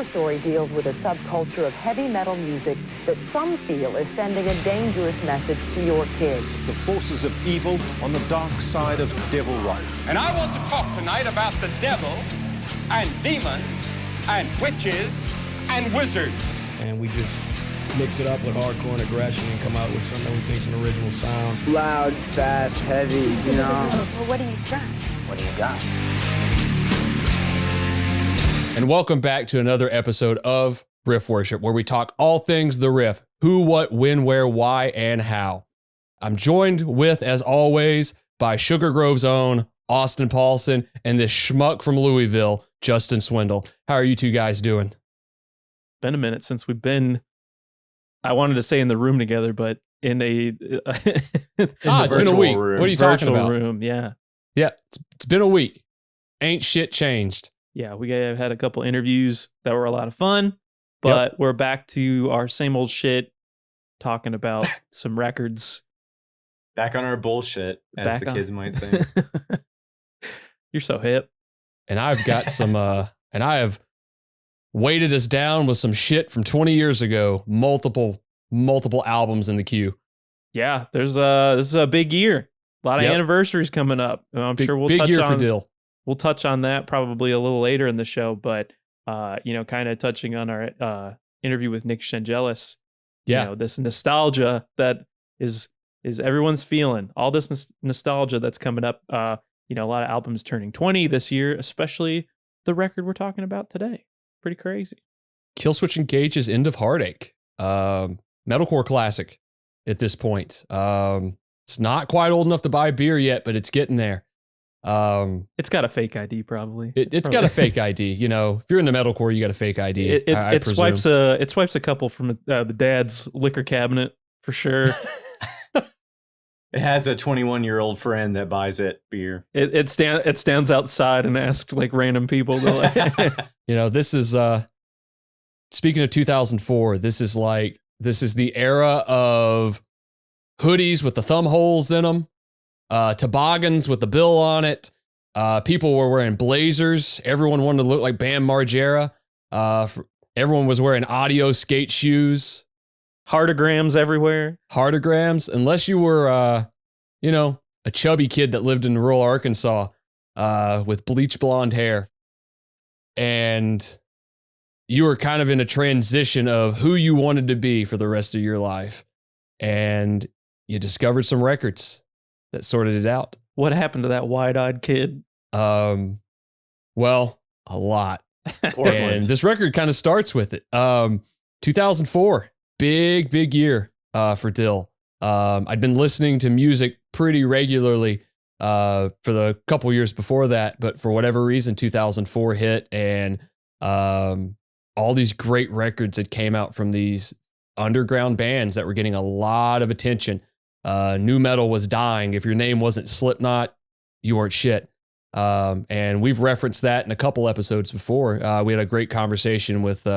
Her story deals with a subculture of heavy metal music that some feel is sending a dangerous message to your kids. The forces of evil on the dark side of devil right. And I want to talk tonight about the devil and demons and witches and wizards. And we just mix it up with hardcore and aggression and come out with something we think's an original sound. Loud, fast, heavy, you know. Well, what do you got? What do you got? And welcome back to another episode of Riff Worship, where we talk all things the riff: who, what, when, where, why, and how. I'm joined with, as always, by Sugar Grove's own Austin Paulson and this schmuck from Louisville, Justin Swindle. How are you two guys doing? Been a minute since we've been, I wanted to say in the room together, but in a it's been a week. Room. What are you talking Virtual about? Room, yeah. Yeah, it's been a week. Ain't shit changed. Yeah, we have had a couple interviews that were a lot of fun, but we're back to our same old shit, talking about some records. Back on our bullshit, as the kids might say. You're so hip. And I've got some, and I have weighted us down with some shit from 20 years ago. Multiple albums in the queue. Yeah, this is a big year. A lot of anniversaries coming up. I'm sure we'll touch year on. For Dill. We'll touch on that probably a little later in the show, but kind of touching on our interview with Nick Shangelis. Yeah, you know, this nostalgia that is everyone's feeling. All this nostalgia that's coming up. A lot of albums turning 20 this year, especially the record we're talking about today. Pretty crazy. Killswitch Engage's End of Heartache. Metalcore classic at this point. It's not quite old enough to buy beer yet, but it's getting there. It's got a fake ID probably. It's got a fake ID. You know, if you're into metalcore, you got a fake ID. It swipes a couple from the dad's liquor cabinet for sure. It has a 21-year-old friend that buys it beer. It stands outside and asks like random people to like. This is speaking of 2004. This is the era of hoodies with the thumb holes in them. Toboggans with the bill on it. People were wearing blazers. Everyone wanted to look like Bam Margera. Everyone was wearing audio skate shoes. Heartograms everywhere. Heartograms, unless you were, a chubby kid that lived in rural Arkansas with bleach blonde hair. And you were kind of in a transition of who you wanted to be for the rest of your life. And you discovered some records that sorted it out. What happened to that wide-eyed kid? Well, a lot. And this record kind of starts with it. 2004, big year for Dill. I'd been listening to music pretty regularly for the couple years before that, but for whatever reason, 2004 hit, and all these great records that came out from these underground bands that were getting a lot of attention. Nu metal was dying. If your name wasn't Slipknot, you weren't shit. And we've referenced that in a couple episodes before. We had a great conversation with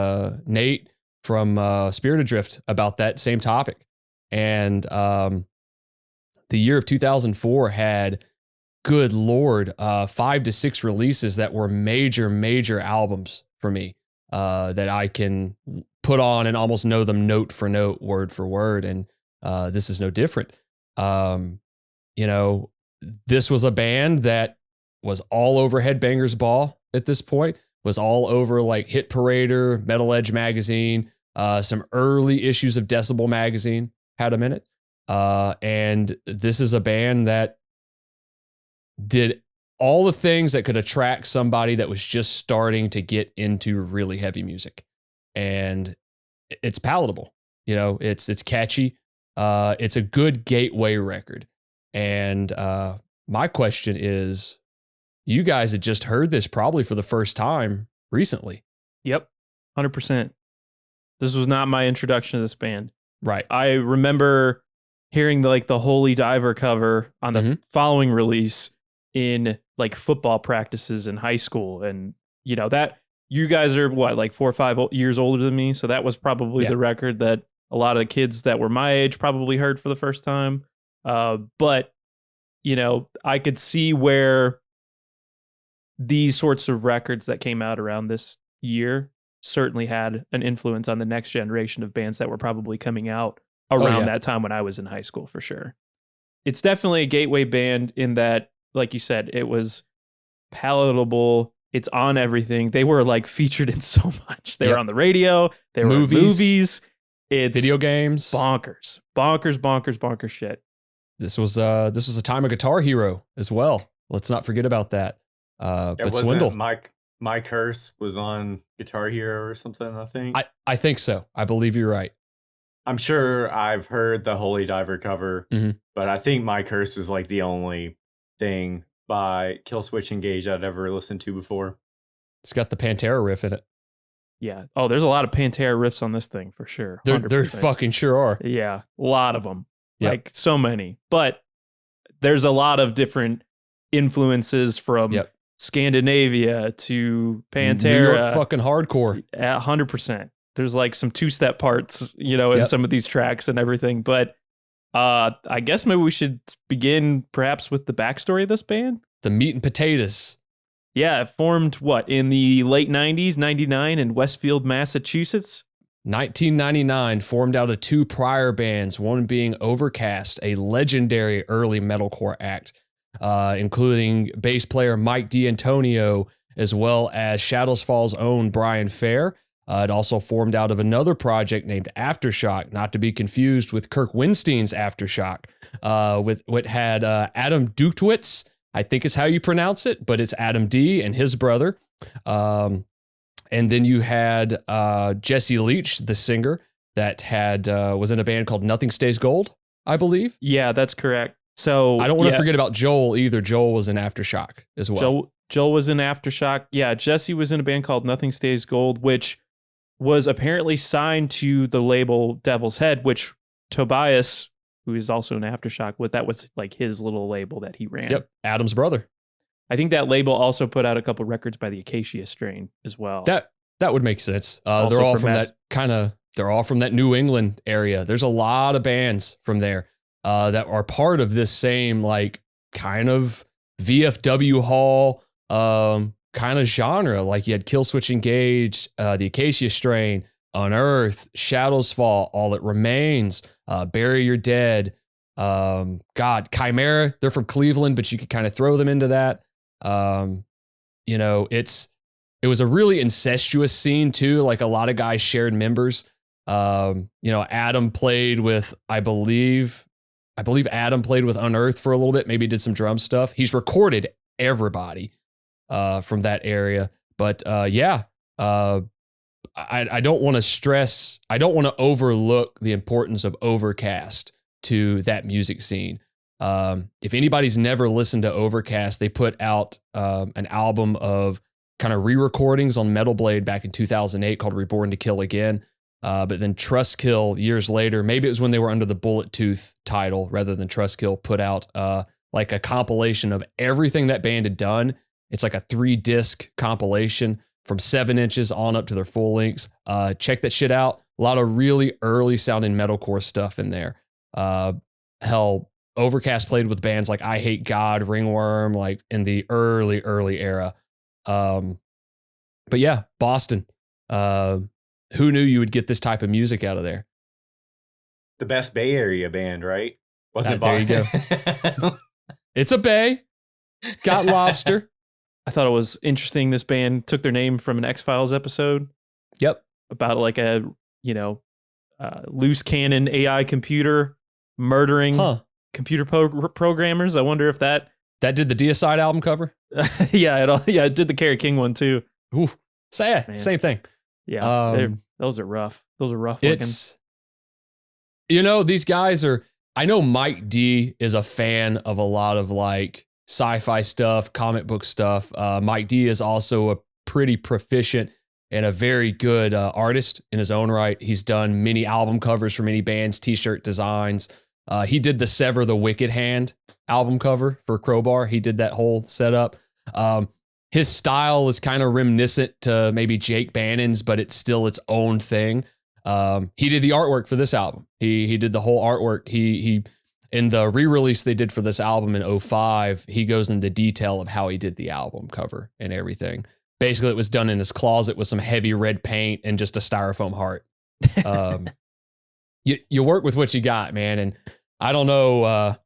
Nate from Spirit Adrift about that same topic. And the year of 2004 had, good Lord, 5 to 6 releases that were major albums for me that I can put on and almost know them note for note, word for word. And this is no different. This was a band that was all over Headbangers Ball at this point, was all over like Hit Parader, Metal Edge magazine, some early issues of Decibel magazine had them in it. And this is a band that did all the things that could attract somebody that was just starting to get into really heavy music. And it's palatable, it's catchy. It's a good gateway record. And my question is, you guys had just heard this probably for the first time recently. Yep, 100%. This was not my introduction to this band. Right. I remember hearing the Holy Diver cover on the following release in like football practices in high school. And, that you guys are what, 4 or 5 years older than me. So that was probably the record that a lot of the kids that were my age probably heard for the first time. But, I could see where these sorts of records that came out around this year certainly had an influence on the next generation of bands that were probably coming out around that time when I was in high school, for sure. It's definitely a gateway band in that, like you said, it was palatable. It's on everything. They were like featured in so much. They were on the radio. They were in movies. It's video games. Bonkers shit. This was a time of Guitar Hero as well. Let's not forget about that. But Swindle. My Curse was on Guitar Hero or something, I think. I think so. I believe you're right. I'm sure I've heard the Holy Diver cover, but I think My Curse was like the only thing by Killswitch Engage I'd ever listened to before. It's got the Pantera riff in it. Yeah. Oh, there's a lot of Pantera riffs on this thing for sure. There fucking sure are. Yeah. A lot of them. Yep. Like so many. But there's a lot of different influences from Scandinavia to Pantera. New York fucking hardcore. 100%. There's like some two-step parts, in some of these tracks and everything. But I guess maybe we should begin perhaps with the backstory of this band. The meat and potatoes. Yeah, it formed in the late 90s, 99 in Westfield, Massachusetts. 1999, formed out of two prior bands, one being Overcast, a legendary early metalcore act, including bass player Mike D'Antonio, as well as Shadows Fall's own Brian Fair. It also formed out of another project named Aftershock, not to be confused with Kirk Winstein's Aftershock, with what had Adam Duktwitz, I think is how you pronounce it, but it's Adam D and his brother. And then you had Jesse Leach, the singer, that was in a band called Nothing Stays Gold, I believe. Yeah, that's correct. So I don't want to forget about Joel either. Joel was in Aftershock as well. Joel was in Aftershock. Yeah, Jesse was in a band called Nothing Stays Gold, which was apparently signed to the label Devil's Head, which Tobias, who is also in Aftershock, that was like his little label that he ran. Yep, Adam's brother. I think that label also put out a couple records by the Acacia Strain as well. That would make sense. They're all from that New England area. There's a lot of bands from there that are part of this same like kind of VFW hall kind of genre. Like you had Killswitch Engage, the Acacia Strain, Unearth, Shadows Fall, All That Remains, Bury Your Dead, Chimera. They're from Cleveland, but you could kind of throw them into that. It was a really incestuous scene too. Like a lot of guys shared members. Adam played with, I believe Adam played with Unearth for a little bit, maybe did some drum stuff. He's recorded everybody from that area. But I don't want to overlook the importance of Overcast to that music scene. If anybody's never listened to Overcast, they put out an album of kind of re-recordings on Metal Blade back in 2008 called Reborn to Kill Again. But then Trustkill years later, maybe it was when they were under the Bullet Tooth title rather than Trustkill, put out like a compilation of everything that band had done. It's like a 3-disc compilation from 7 inches on up to their full lengths. Check that shit out. A lot of really early sounding metalcore stuff in there. Hell, Overcast played with bands like I Hate God, Ringworm, like in the early era. But yeah, Boston. Who knew you would get this type of music out of there? The best Bay Area band, right? There you go. It's a bay. It's got lobster. I thought it was interesting. This band took their name from an X-Files episode. Yep. About like a, loose cannon AI computer murdering computer programmers. I wonder if that did the Deicide album cover. It did the Kerry King one too. Oof. Same thing. Yeah. Those are rough. Those are rough. It's, these guys are, I know Mike D is a fan of a lot of like sci-fi stuff, comic book stuff. Mike D is also a pretty proficient and a very good artist in his own right. He's done many album covers for many bands, t-shirt designs. He did the Sever the Wicked Hand album cover for Crowbar. He did that whole setup. His style is kind of reminiscent to maybe Jake Bannon's, but it's still its own thing. He did the artwork for this album. He did the whole artwork. He in the re-release they did for this album in 2005, he goes into detail of how he did the album cover and everything. basically it was done in his closet with some heavy red paint and just a styrofoam heart. You work with what you got, man. And I don't know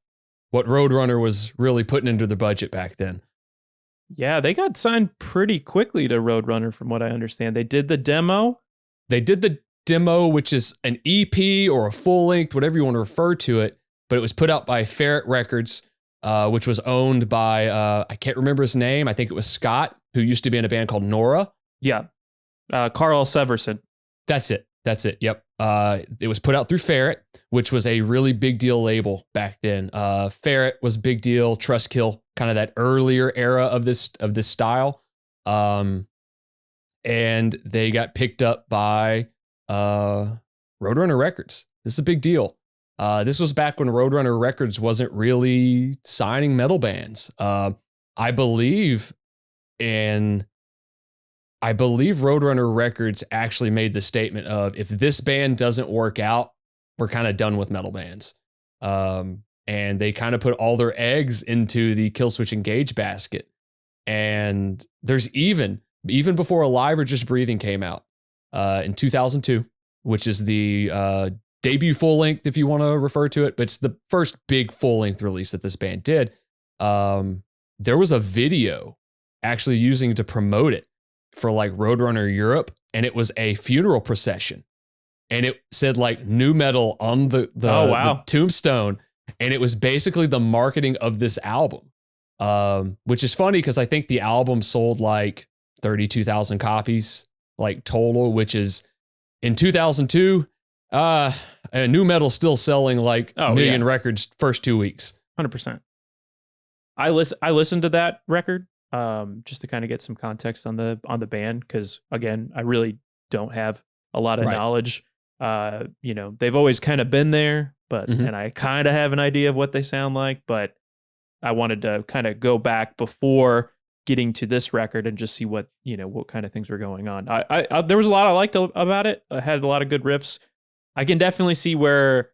what Roadrunner was really putting into the budget back then. Yeah, they got signed pretty quickly to Roadrunner, from what I understand. They did the demo. Which is an EP or a full length, whatever you want to refer to it. But it was put out by Ferret Records, which was owned by, I can't remember his name. I think it was Scott, who used to be in a band called Nora. Yeah. Carl Severson. That's it. Yep. It was put out through Ferret, which was a really big deal label back then. Ferret was big deal. Trustkill, kind of that earlier era of this style. And they got picked up by Roadrunner Records. This is a big deal. This was back when Roadrunner Records wasn't really signing metal bands. I believe Roadrunner Records actually made the statement of, if this band doesn't work out, we're kind of done with metal bands. And they kind of put all their eggs into the Killswitch Engage basket. And there's even before Alive or Just Breathing came out in 2002, which is the debut full length, if you want to refer to it, but it's the first big full length release that this band did. There was a video actually using to promote it for like Roadrunner Europe, and it was a funeral procession, and it said like new metal on the tombstone, and it was basically the marketing of this album, which is funny because I think the album sold like 32,000 copies like total, which is in 2002, new metal still selling like million records first 2 weeks. 100%. I listened to that record just to kind of get some context on the band, because again, I really don't have a lot of knowledge. They've always kind of been there, but and I kind of have an idea of what they sound like, but I wanted to kind of go back before getting to this record and just see what kind of things were going on. I there was a lot I liked about it. I had a lot of good riffs. I can definitely see where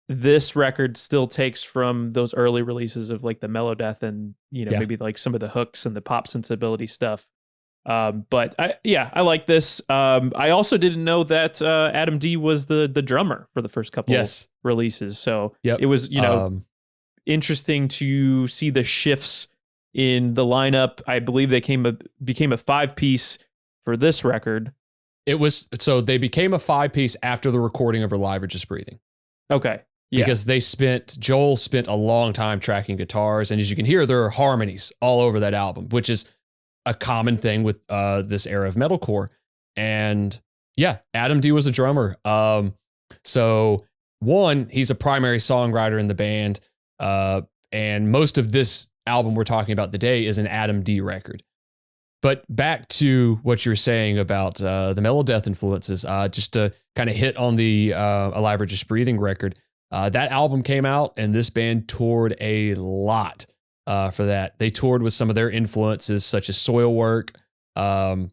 this record still takes from those early releases of like the Melodeath and maybe like some of the hooks and the pop sensibility stuff. But I like this. I also didn't know that Adam D was the drummer for the first couple of releases. So it was interesting to see the shifts in the lineup. I believe they became a 5-piece for this record. They became a 5-piece after the recording of Alive or Just Breathing. Okay. Yeah. Because Joel spent a long time tracking guitars, and as you can hear, there are harmonies all over that album, which is a common thing with this era of metalcore. And Adam D was a drummer. So one, he's a primary songwriter in the band, and most of this album we're talking about today is an Adam D record. But back to what you were saying about the Melodeath influences, just to kind of hit on the Alive or Just Breathing record. That album came out, and this band toured a lot for that. They toured with some of their influences, such as Soilwork, and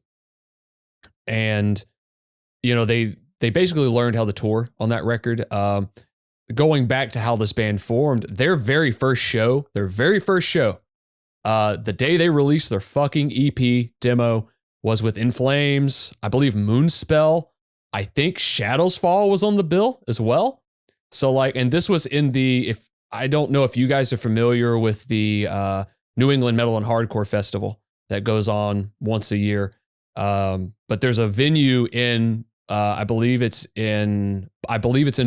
they basically learned how to tour on that record. Going back to how this band formed, their very first show, the day they released their fucking EP demo was with In Flames. I believe Moonspell. I think Shadows Fall was on the bill as well. So and this was in I don't know if you guys are familiar with the New England Metal and Hardcore Festival that goes on once a year. But there's a venue in, I believe it's in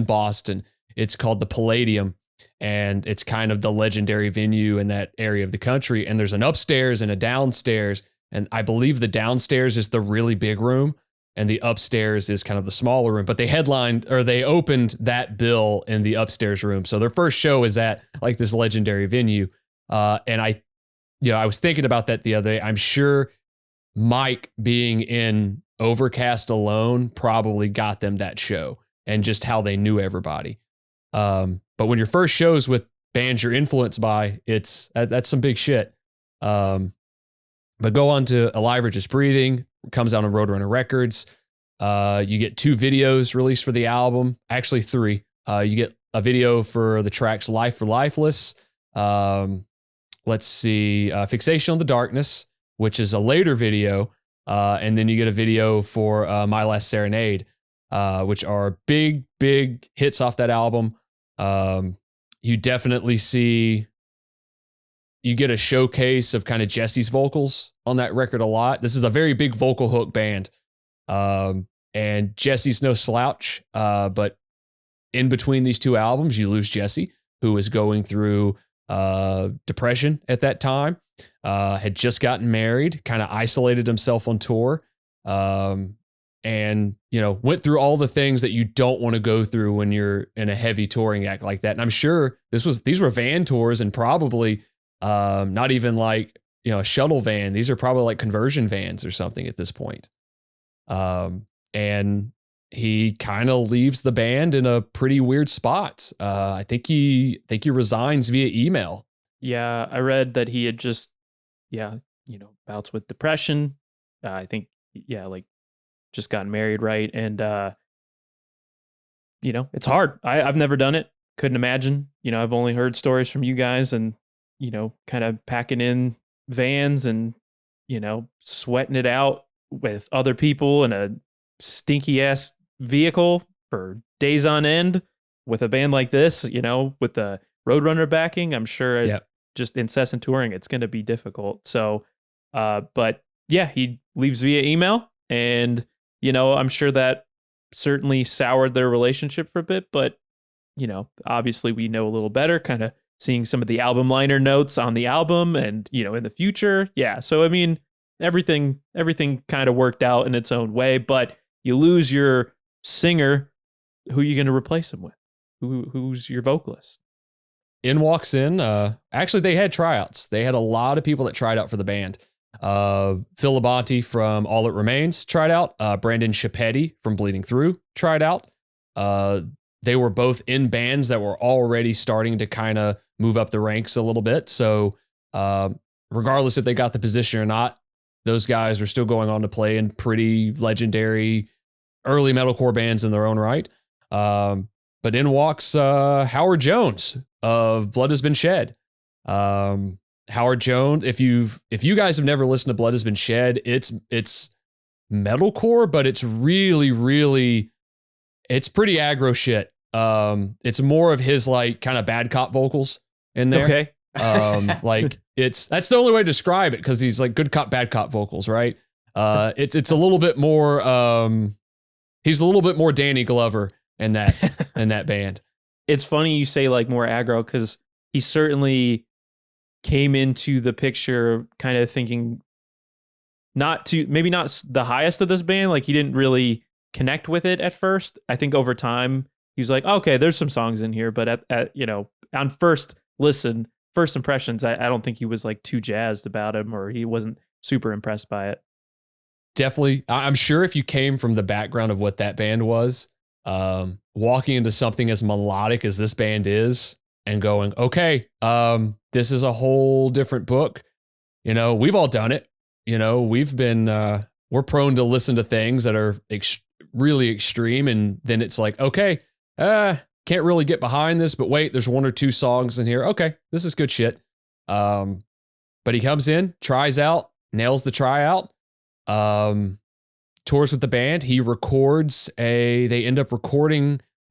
Boston. It's called the Palladium, and it's kind of the legendary venue in that area of the country. And there's an upstairs and a downstairs. And I believe the downstairs is the really big room, and the upstairs is kind of the smaller room, but they opened that bill in the upstairs room. So their first show is at like this legendary venue. And I was thinking about that the other day. I'm sure Mike being in Overcast alone probably got them that show, and just how they knew everybody. But when your first shows with bands you're influenced by, that's some big shit. But go on to Alive or Just Breathing. Comes out on Roadrunner Records. You get 2 videos released for the album. Actually 3. You get a video for the tracks Life for Lifeless. Let's see. Fixation on the Darkness, which is a later video. And then you get a video for My Last Serenade, which are big hits off that album. You definitely see, you get a showcase of kind of Jesse's vocals on that record a lot. This is a very big vocal hook band. And Jesse's no slouch. But in between these two albums, you lose Jesse, who was going through depression at that time, had just gotten married, kind of isolated himself on tour. And, went through all the things that you don't want to go through when you're in a heavy touring act like that. And I'm sure these were van tours, and probably not even like, a shuttle van. These are probably like conversion vans or something at this point. And he kind of leaves the band in a pretty weird spot. I think he resigns via email. Yeah, I read that he had just, bouts with depression. I think, like just gotten married, right? And, it's hard. I've never done it. Couldn't imagine. I've only heard stories from you guys and, kind of packing in vans and, sweating it out with other people in a stinky ass vehicle for days on end with a band like this, with the Roadrunner backing. I'm sure just incessant touring, it's going to be difficult. So, but yeah, he leaves via email, and, I'm sure that certainly soured their relationship for a bit, but, obviously we know a little better, kind of seeing some of the album liner notes on the album and, in the future. Yeah. So, I mean, everything kind of worked out in its own way, but you lose your singer. Who are you going to replace him with? Who's your vocalist? In walks in. Actually, they had tryouts. They had a lot of people that tried out for the band. Phil Labonte from All That Remains tried out. Brandon Chiappetti from Bleeding Through tried out. They were both in bands that were already starting to kind of move up the ranks a little bit. So regardless if they got the position or not, those guys are still going on to play in pretty legendary early metalcore bands in their own right. But in walks Howard Jones of Blood Has Been Shed. Howard Jones, if you guys have never listened to Blood Has Been Shed, it's metalcore, but it's really, it's pretty aggro shit. It's more of his like kind of bad cop vocals in there. Okay. That's the only way to describe it, because he's like good cop, bad cop vocals, right? It's a little bit more, he's a little bit more Danny Glover in that band. It's funny you say like more aggro, because he certainly came into the picture kind of thinking maybe not the highest of this band. Like he didn't really connect with it at first. I think over time he was like, okay, there's some songs in here, but at on first listen, first impressions, I don't think he was like too jazzed about him, or he wasn't super impressed by it. Definitely. I'm sure if you came from the background of what that band was, walking into something as melodic as this band is and going, okay, this is a whole different book. We've all done it. We've been, we're prone to listen to things that are really extreme. And then it's like, okay, can't really get behind this, but wait, there's one or two songs in here. Okay, this is good shit. But he comes in, tries out, nails the tryout, tours with the band. He records they end up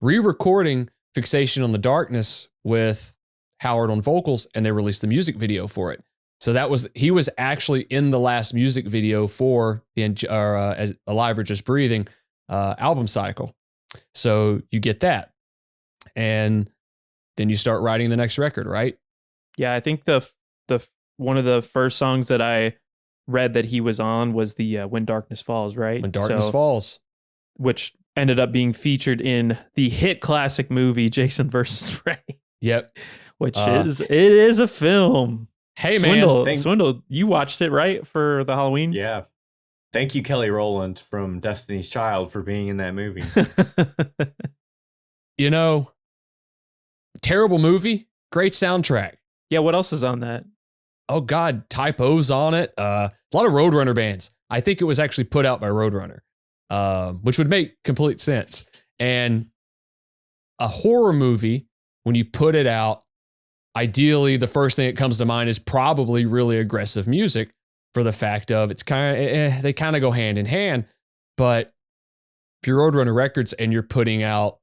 re-recording Fixation on the Darkness with Howard on vocals, and they released the music video for it. So he was actually in the last music video for the Alive or Just Breathing album cycle. So you get that. And then you start writing the next record, right? Yeah, I think the one of the first songs that I read that he was on was the When Darkness Falls, right? When Darkness Falls. Which ended up being featured in the hit classic movie Jason vs. Ray. Yep. Which it is a film. Hey, man. Swindle, you watched it, right? For the Halloween? Yeah. Thank you, Kelly Rowland from Destiny's Child, for being in that movie. Terrible movie, great soundtrack. Yeah, what else is on that? Oh, God, Typo's on it. A lot of Roadrunner bands. I think it was actually put out by Roadrunner, which would make complete sense. And a horror movie, when you put it out, ideally, the first thing that comes to mind is probably really aggressive music. for the fact of it's kind of, they kind of go hand in hand. But if you're Roadrunner Records and you're putting out,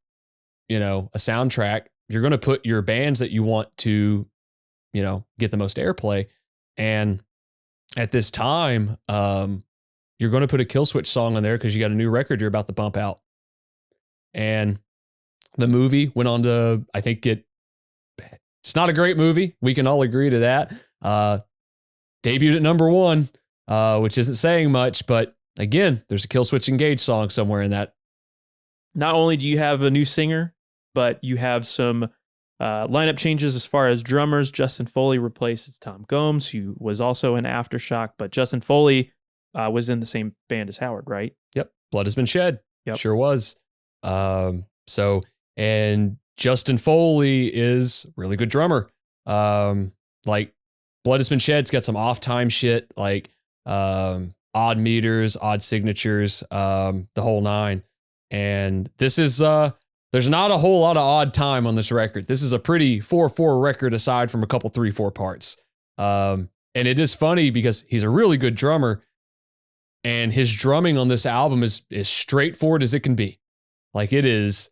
you know, a soundtrack, you're going to put your bands that you want to, you know, get the most airplay. And at this time, you're going to put a Killswitch song on there because you got a new record you're about to bump out. And the movie went on to, I think it's not a great movie. We can all agree to that. Debuted at number 1, which isn't saying much, but again, there's a Killswitch Engage song somewhere in that. Not only do you have a new singer, but you have some lineup changes as far as drummers. Justin Foley replaces Tom Gomes, who was also in Aftershock, but Justin Foley was in the same band as Howard, right? Yep. Blood Has Been Shed. Yep. Sure was. And Justin Foley is a really good drummer. Like Blood Has Been Shed's got some off time shit, like odd meters, odd signatures, the whole 9. And this is, there's not a whole lot of odd time on this record. This is a pretty 4/4 record aside from a couple 3/4 parts. And it is funny because he's a really good drummer and his drumming on this album is straightforward as it can be. Like it is,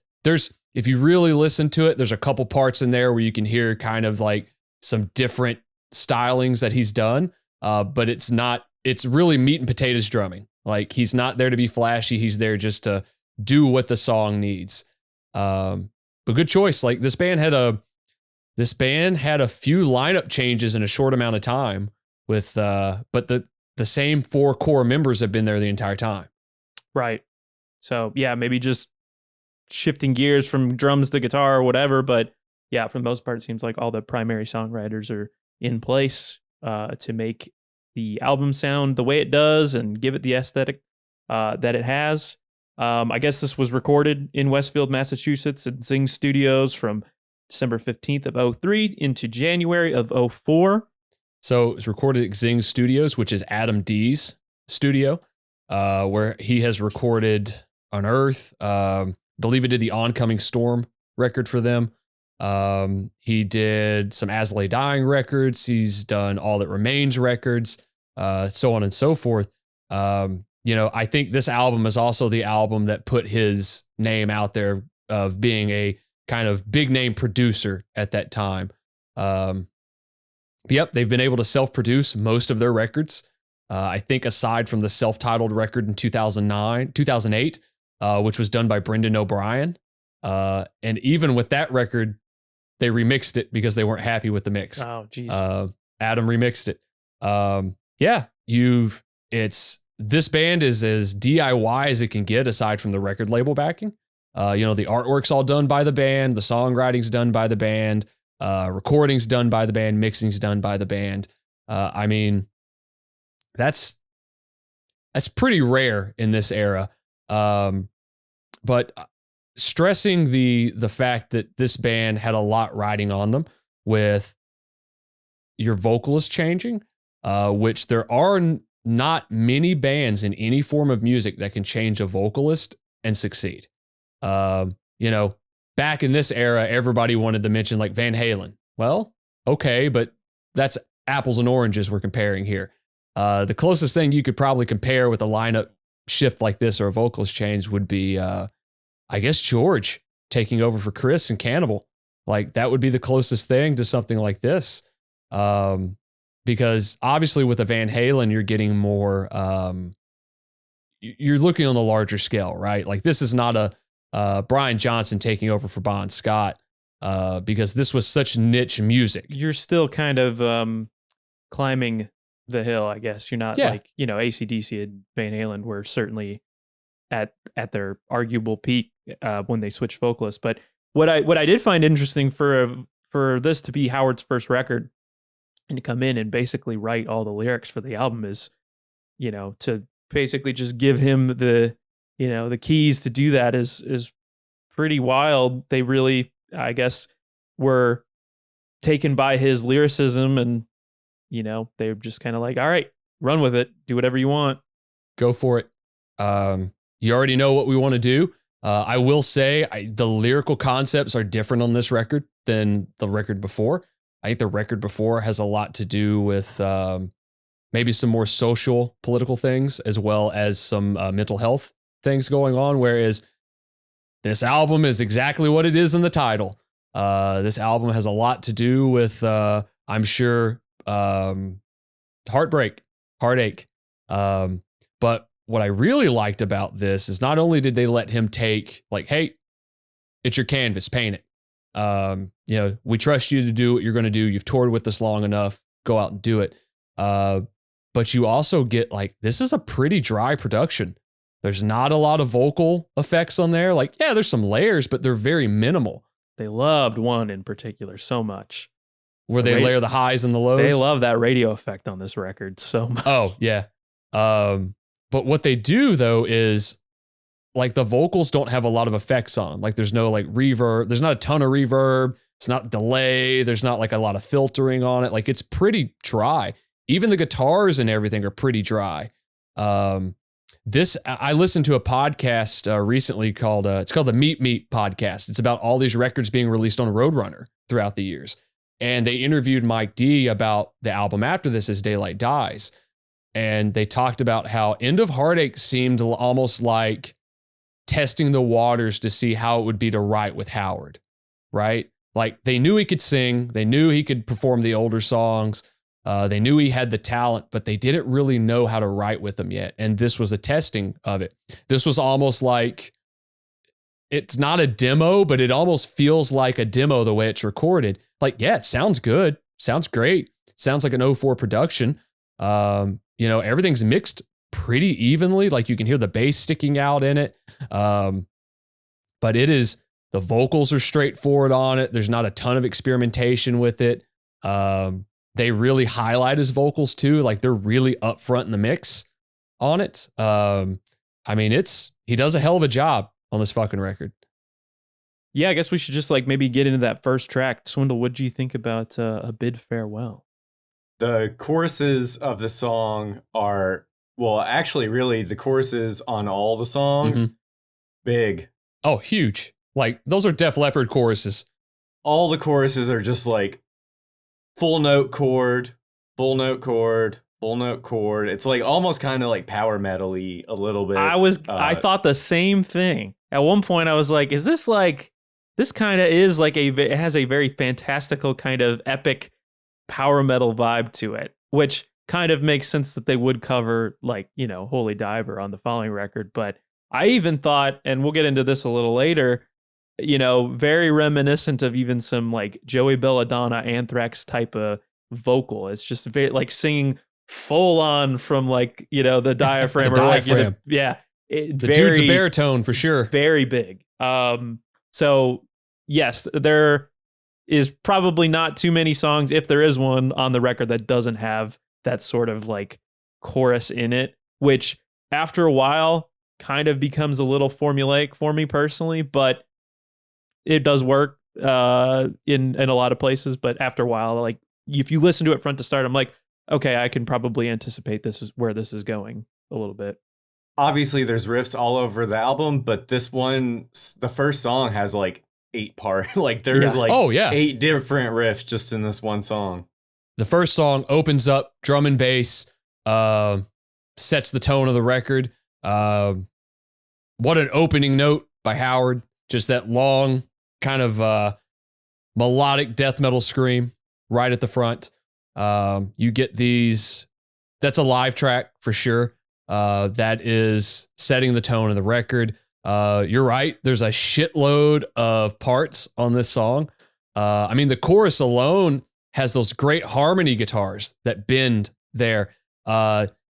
if you really listen to it, there's a couple parts in there where you can hear kind of like some different stylings that he's done. But it's really meat and potatoes drumming. Like he's not there to be flashy. He's there just to do what the song needs. But good choice. Like this band had a few lineup changes in a short amount of time with, but the same 4 core members have been there the entire time. Right. So yeah, maybe just shifting gears from drums to guitar or whatever. But yeah, for the most part, it seems like all the primary songwriters are in place to make the album sound the way it does and give it the aesthetic that it has. I guess this was recorded in Westfield, Massachusetts at Zing Studios from December 15th of 2003 into January of 2004. So it was recorded at Zing Studios, which is Adam D's studio, where he has recorded Unearth. I believe he did the Oncoming Storm record for them. He did some As Lay Dying records. He's done All That Remains records, so on and so forth. You know, I think this album is also the album that put his name out there of being a kind of big name producer at that time. Yep, they've been able to self-produce most of their records. I think aside from the self-titled record in 2008, which was done by Brendan O'Brien. And even with that record, they remixed it because they weren't happy with the mix. Oh, geez. Adam remixed it. This band is as DIY as it can get aside from the record label backing. You know, the artwork's all done by the band. The songwriting's done by the band. Recording's done by the band. Mixing's done by the band. I mean, that's pretty rare in this era. But stressing the fact that this band had a lot riding on them with your vocalist changing, which there are not many bands in any form of music that can change a vocalist and succeed. You know, back in this era, everybody wanted to mention like Van Halen. Well, okay, but that's apples and oranges we're comparing here. The closest thing you could probably compare with a lineup shift like this or a vocalist change would be, I guess, George taking over for Chris and Cannibal. Like that would be the closest thing to something like this. Because obviously with a Van Halen, you're getting more, you're looking on the larger scale, right? Like this is not a Brian Johnson taking over for Bon Scott, because this was such niche music. You're still kind of climbing the hill, I guess. You're not like, you know, AC/DC and Van Halen were certainly at their arguable peak when they switched vocalists. But what I did find interesting for this to be Howard's first record and to come in and basically write all the lyrics for the album is, you know, to basically just give him the, you know, the keys to do that is pretty wild. They really, I guess, were taken by his lyricism and, you know, they were just kind of like, all right, run with it. Do whatever you want. Go for it. You already know what we want to do. I will say the lyrical concepts are different on this record than the record before. I think the record before has a lot to do with maybe some more social, political things, as well as some mental health things going on. Whereas this album is exactly what it is in the title. This album has a lot to do with, I'm sure, heartbreak, heartache. But what I really liked about this is not only did they let him take, like, hey, it's your canvas, paint it. We trust you to do what you're going to do. You've toured with us long enough. Go out and do it. But you also get, like, this is a pretty dry production. There's not a lot of vocal effects on there. Like, yeah, there's some layers, but they're very minimal. They loved one in particular so much. Where they layer the highs and the lows. They love that radio effect on this record so much. Oh, yeah. But what they do, though, is, like, the vocals don't have a lot of effects on them. Like, there's no, like, reverb. There's not a ton of reverb. It's not delay. There's not, like, a lot of filtering on it. Like, it's pretty dry. Even the guitars and everything are pretty dry. I listened to a podcast recently called it's called the Meat podcast. It's about all these records being released on Roadrunner throughout the years. And they interviewed Mike D about the album after this, As Daylight Dies. And they talked about how End of Heartache seemed almost like testing the waters to see how it would be to write with Howard, right? Like, they knew he could sing. They knew he could perform the older songs. They knew he had the talent, but they didn't really know how to write with him yet. And this was a testing of it. This was almost like, it's not a demo, but it almost feels like a demo the way it's recorded. Like, yeah, it sounds good. Sounds great. Sounds like an 04 production. Everything's mixed pretty evenly. Like, you can hear the bass sticking out in it. But the vocals are straightforward on it. There's not a ton of experimentation with it. They really highlight his vocals too. Like, they're really upfront in the mix on it. He does a hell of a job on this fucking record. Yeah, I guess we should just, like, maybe get into that first track. Swindle, what do you think about A Bid Farewell? The choruses of the song are, well, actually, really, the choruses on all the songs, big. Oh, huge. Like, those are Def Leppard choruses. All the choruses are just like full note chord, full note chord, full note chord. It's like almost kind of like power metal-y a little bit. I thought the same thing. At one point I was like, is this like, this kind of is like it has a very fantastical kind of epic power metal vibe to it, which kind of makes sense that they would cover, like, Holy Diver on the following record. But I even thought, and we'll get into this a little later, very reminiscent of even some like Joey Belladonna Anthrax type of vocal. It's just very like singing full on from like, the diaphragm. The diaphragm. The dude's a baritone for sure. Very big. So yes, there is probably not too many songs, if there is one on the record, that doesn't have that sort of like chorus in it, which after a while kind of becomes a little formulaic for me personally, but it does work in a lot of places. But after a while, like, if you listen to it front to start, I'm like, okay, I can probably anticipate this is where this is going a little bit. Obviously, there's riffs all over the album, but this one, the first song has like 8 parts. Like, there's 8 different riffs just in this one song. The first song opens up drum and bass, sets the tone of the record. What an opening note by Howard. Just that long kind of melodic death metal scream right at the front. You get these, that's a live track for sure. That is setting the tone of the record. You're right. There's a shitload of parts on this song. The chorus alone has those great harmony guitars that bend there.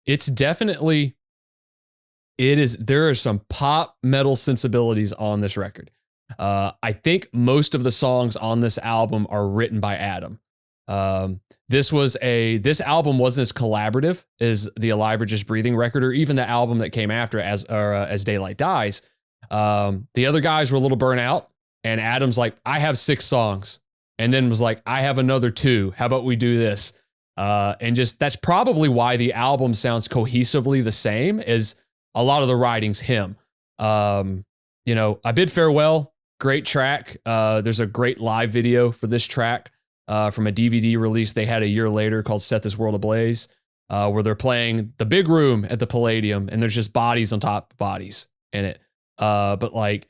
It's definitely, there are some pop metal sensibilities on this record. I think most of the songs on this album are written by Adam. This album wasn't as collaborative as the Alive or Just Breathing record, or even the album that came after, As Daylight Dies. The other guys were a little burnt out, and Adam's like, I have 6 songs, and then was like, I have another 2. How about we do this? And just, that's probably why the album sounds cohesively the same as a lot of the writing's him. A Bid Farewell, great track. There's a great live video for this track from a DVD release they had a year later called Set This World Ablaze. where they're playing the big room at the Palladium and there's just bodies on top of bodies in it. But like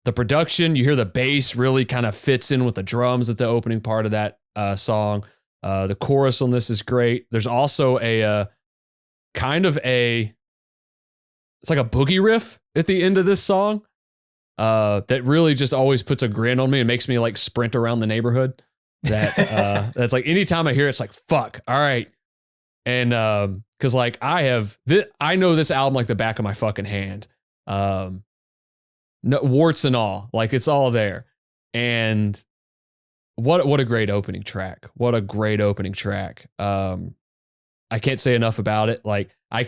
the production, you hear the bass really kind of fits in with the drums at the opening part of that song. The chorus on this is great. There's also a it's like a boogie riff at the end of this song that really just always puts a grin on me and makes me like sprint around the neighborhood. That's like anytime I hear it, it's like, fuck, all right. And because like I know this album like the back of my fucking hand. No, warts and all, like it's all there. And what a great opening track. What a great opening track. I can't say enough about it. Like I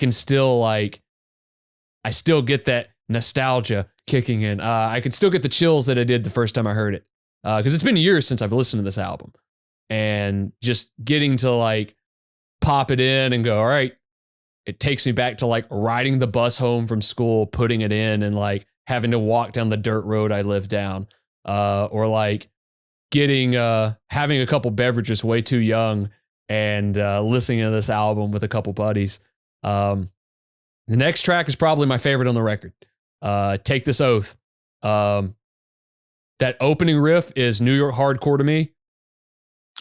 still get that nostalgia kicking in. I can still get the chills that I did the first time I heard it. Because it's been years since I've listened to this album. And just getting to like pop it in and go, all right, it takes me back to like riding the bus home from school, putting it in and like having to walk down the dirt road I lived down. Or like having a couple beverages way too young and listening to this album with a couple buddies. The next track is probably my favorite on the record. Take This Oath. That opening riff is New York hardcore to me.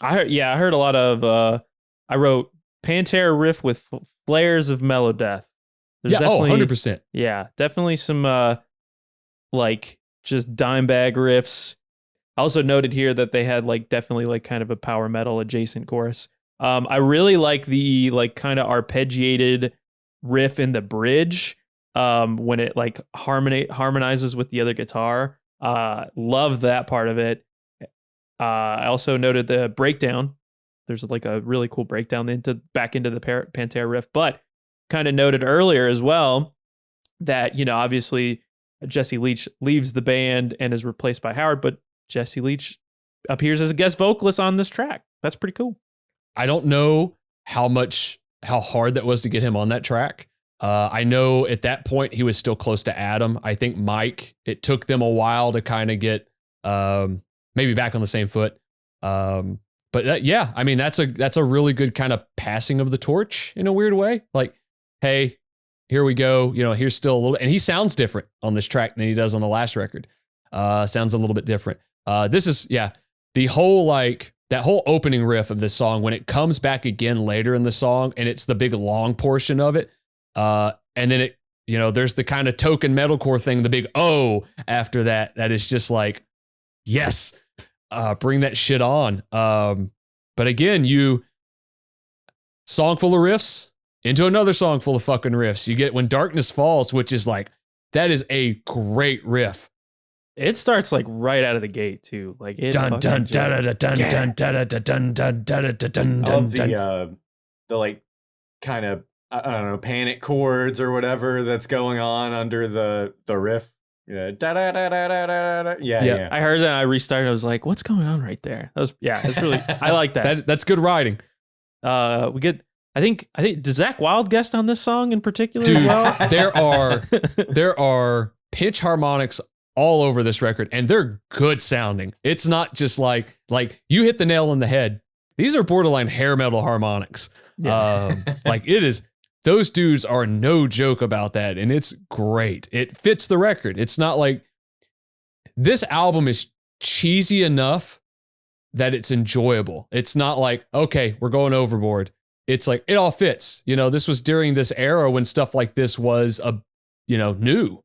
I heard a lot of, I wrote Pantera riff with flares of mellow death. There's definitely, 100%. Yeah, definitely some, like just dime bag riffs. I also noted here that they had like definitely like kind of a power metal adjacent chorus. I really like the like kind of arpeggiated riff in the bridge when it like harmonizes with the other guitar. Love that part of it. I also noted the breakdown. There's like a really cool breakdown back into the Pantera riff, but kind of noted earlier as well that, you know, obviously Jesse Leach leaves the band and is replaced by Howard, but Jesse Leach appears as a guest vocalist on this track. That's pretty cool. I don't know how hard that was to get him on that track. I know at that point he was still close to Adam. I think Mike, it took them a while to kind of get maybe back on the same foot. But I mean, that's a really good kind of passing of the torch in a weird way. Like, hey, here we go. You know, here's still a little, and he sounds different on this track than he does on the last record. Sounds a little bit different. This is, the whole like that whole opening riff of this song, when it comes back again later in the song and it's the big long portion of it. And then it, you know, there's the kind of token metalcore thing, the big O after that. That is just like, yes, bring that shit on. But again, song full of riffs into another song full of fucking riffs. You get When Darkness Falls, which is like, that is a great riff. It starts like right out of the gate too. Like it Of the like kind of, I don't know, panic chords or whatever that's going on under the riff. Yeah. Yeah. I heard that. I restarted. I was like, "What's going on right there?" It's really. I like that. That's good writing. We get. I think. Does Zach Wild guest on this song in particular? Dude, as well? there are pitch harmonics all over this record, and they're good sounding. It's not just like you hit the nail on the head. These are borderline hair metal harmonics. Yeah. Like it is. Those dudes are no joke about that, and it's great. It fits the record. It's not like this album is cheesy enough that it's enjoyable. It's not like, okay, we're going overboard. It's like it all fits. You know, this was during this era when stuff like this was new.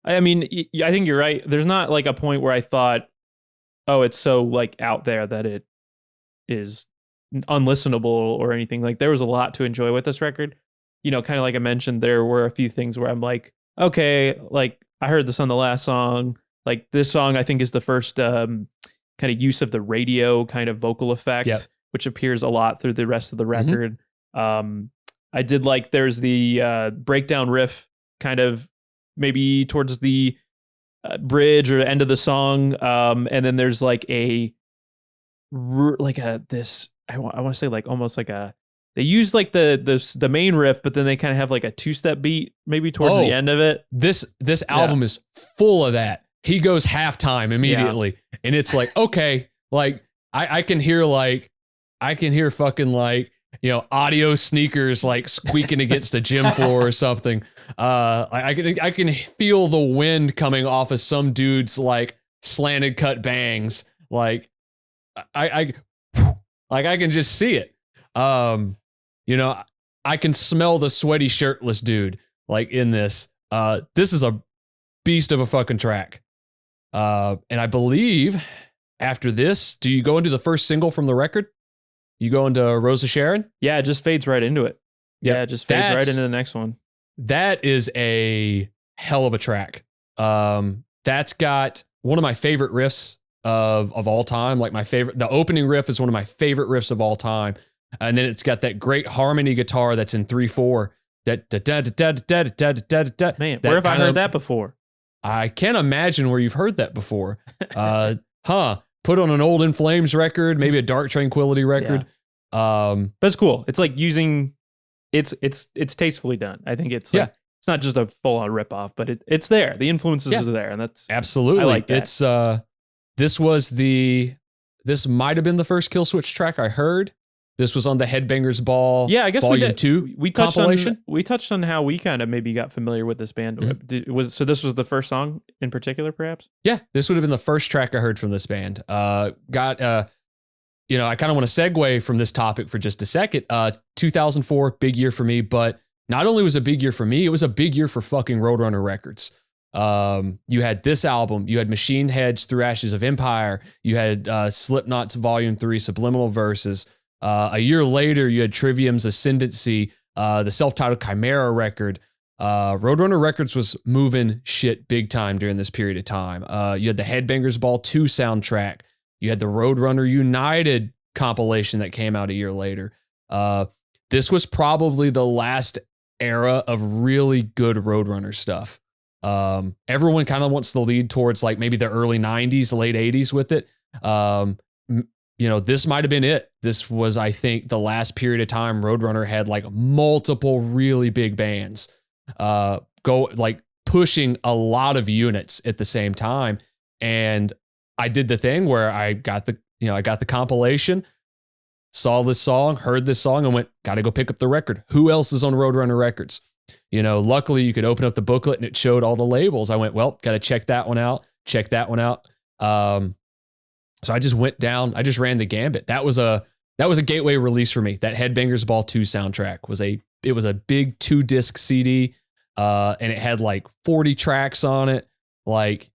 I mean, I think you're right. There's not like a point where I thought, oh, it's so like out there that it is unlistenable or anything. Like there was a lot to enjoy with this record. You know, kind of like I mentioned, there were a few things where I'm like, okay, like I heard this on the last song. Like this song, I think is the first kind of use of the radio kind of vocal effect, which appears a lot through the rest of the record. I did like there's the breakdown riff kind of maybe towards the bridge or end of the song. And then there's like I want to say like almost like they use like the main riff, but then they kind of have like a 2-step beat maybe towards the end of it. This album is full of that. He goes halftime immediately, and it's like, okay, like I can hear fucking like audio sneakers like squeaking against a gym floor or something. I can feel the wind coming off of some dude's like slanted cut bangs. Like I can just see it. I can smell the sweaty shirtless dude like in this. This is a beast of a fucking track. And I believe after this, do you go into the first single from the record? You go into Rosa Sharon? Yeah, it just fades right into it. Yeah, it just fades right into the next one. That is a hell of a track. That's got one of my favorite riffs of all time. Like the opening riff is one of my favorite riffs of all time. And then it's got that great harmony guitar that's in 3/4. Man, where have I heard that before? I can't imagine where you've heard that before. Put on an old In Flames record, maybe a Dark Tranquility record. Yeah. But it's cool. It's like using it's tastefully done. I think it's like, it's not just a full on rip off, but it's there. The influences are there, and that's absolutely. I like that. It's this might have been the first Killswitch track I heard. This was on the Headbangers Ball. Yeah, I guess Volume 2 we touched compilation. We touched on how we kind of maybe got familiar with this band. Mm-hmm. So this was the first song in particular, perhaps? Yeah, this would have been the first track I heard from this band. I kind of want to segue from this topic for just a second. 2004, big year for me, but not only was it a big year for me, it was a big year for fucking Roadrunner Records. You had this album, you had Machine Head's Through Ashes of Empire, you had Slipknot's Volume 3 Subliminal Verses. A year later, you had Trivium's Ascendancy, the self-titled Chimera record. Roadrunner Records was moving shit big time during this period of time. You had the Headbangers Ball 2 soundtrack. You had the Roadrunner United compilation that came out a year later. This was probably the last era of really good Roadrunner stuff. Everyone kind of wants to lead towards like maybe the early 90s, late 80s with it. This might have been it. This was, I think, the last period of time Roadrunner had like multiple really big bands go like pushing a lot of units at the same time. And I did the thing where I got the compilation, saw this song, heard this song, and went, got to go pick up the record. Who else is on Roadrunner Records? Luckily you could open up the booklet and it showed all the labels. I went, well, got to check that one out. So I just went down, I just ran the gambit. That was a gateway release for me. That Headbangers Ball 2 soundtrack was a big 2-disc CD. And it had like 40 tracks on it. Like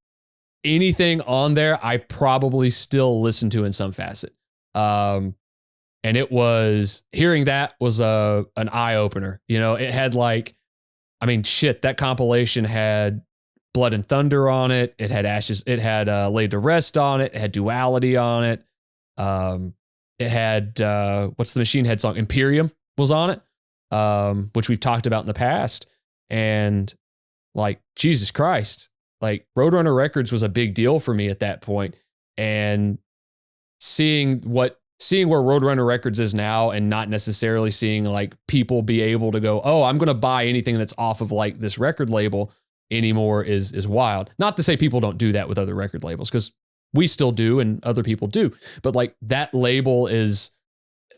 anything on there, I probably still listen to in some facet. And it was, hearing that was an eye opener. It had like, that compilation had Blood and Thunder on it. It had Ashes. It had Laid to Rest on it. It had Duality on it. It had what's the Machine Head song? Imperium was on it, which we've talked about in the past. And like Jesus Christ, like Roadrunner Records was a big deal for me at that point. And seeing where Roadrunner Records is now, and not necessarily seeing like people be able to go, oh, I'm going to buy anything that's off of like this record label anymore is wild. Not to say people don't do that with other record labels, because we still do and other people do. But like that label there's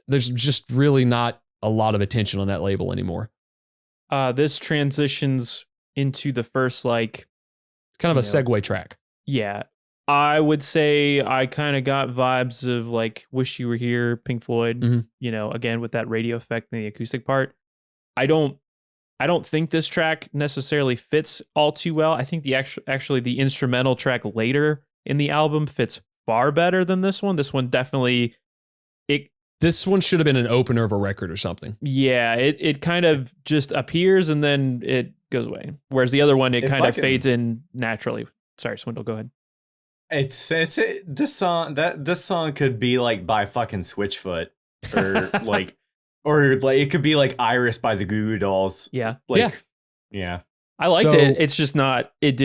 just really not a lot of attention on that label anymore. This transitions into the first like kind of a segue track. Yeah. I would say I kind of got vibes of like Wish You Were Here, Pink Floyd, again with that radio effect and the acoustic part. I don't think this track necessarily fits all too well. I think the actually the instrumental track later in the album fits far better than this one. This one definitely This one should have been an opener of a record or something. Yeah, it kind of just appears and then it goes away. Whereas the other one, it kind of fades in naturally. Sorry, Swindle, go ahead. This song could be like by fucking Switchfoot or like. Or like it could be like Iris by the Goo Goo Dolls. Yeah. Yeah. I liked it. It's just not, it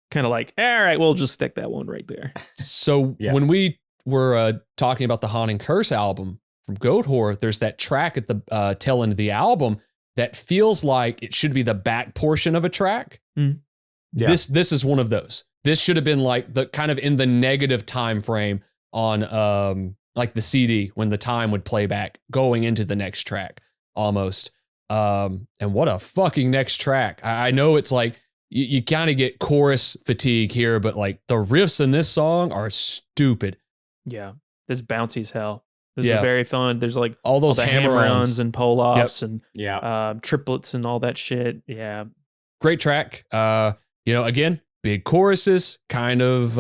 kind of like, all right, we'll just stick that one right there. So when we were talking about the Haunting Curse album from Goatwhore, there's that track at the tail end of the album that feels like it should be the back portion of a track. Mm. Yeah. This is one of those. This should have been like the kind of in the negative time frame on like the CD when the time would play back going into the next track almost. And what a fucking next track. I know it's like you kind of get chorus fatigue here, but like the riffs in this song are stupid. Yeah. This bouncy as hell. This is very fun. There's like all those hammer-ons and pull-offs and yeah, triplets and all that shit. Yeah. Great track. Again, big choruses, kind of,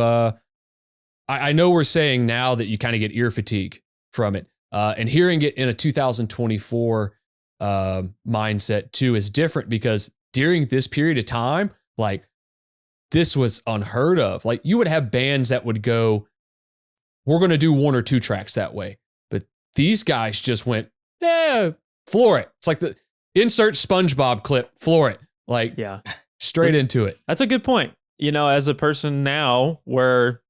I know we're saying now that you kind of get ear fatigue from it. And hearing it in a 2024 mindset too is different because during this period of time, like this was unheard of. Like you would have bands that would go, we're going to do 1 or 2 tracks that way. But these guys just went, floor it. It's like the insert SpongeBob clip, floor it. Like straight into it. That's a good point. As a person now where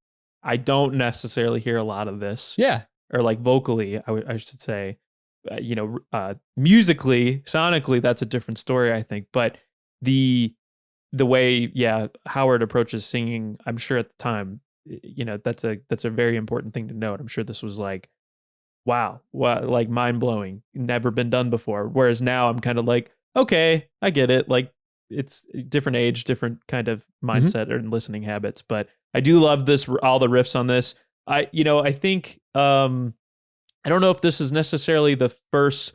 I don't necessarily hear a lot of this. Yeah. Or like vocally, I should say, musically, sonically, that's a different story, I think. But the way, Howard approaches singing, I'm sure at the time, that's a very important thing to note. I'm sure this was like, wow, like mind blowing, never been done before. Whereas now I'm kind of like, okay, I get it. Like it's different age, different kind of mindset and listening habits. But I do love this, all the riffs on this. I think, I don't know if this is necessarily the first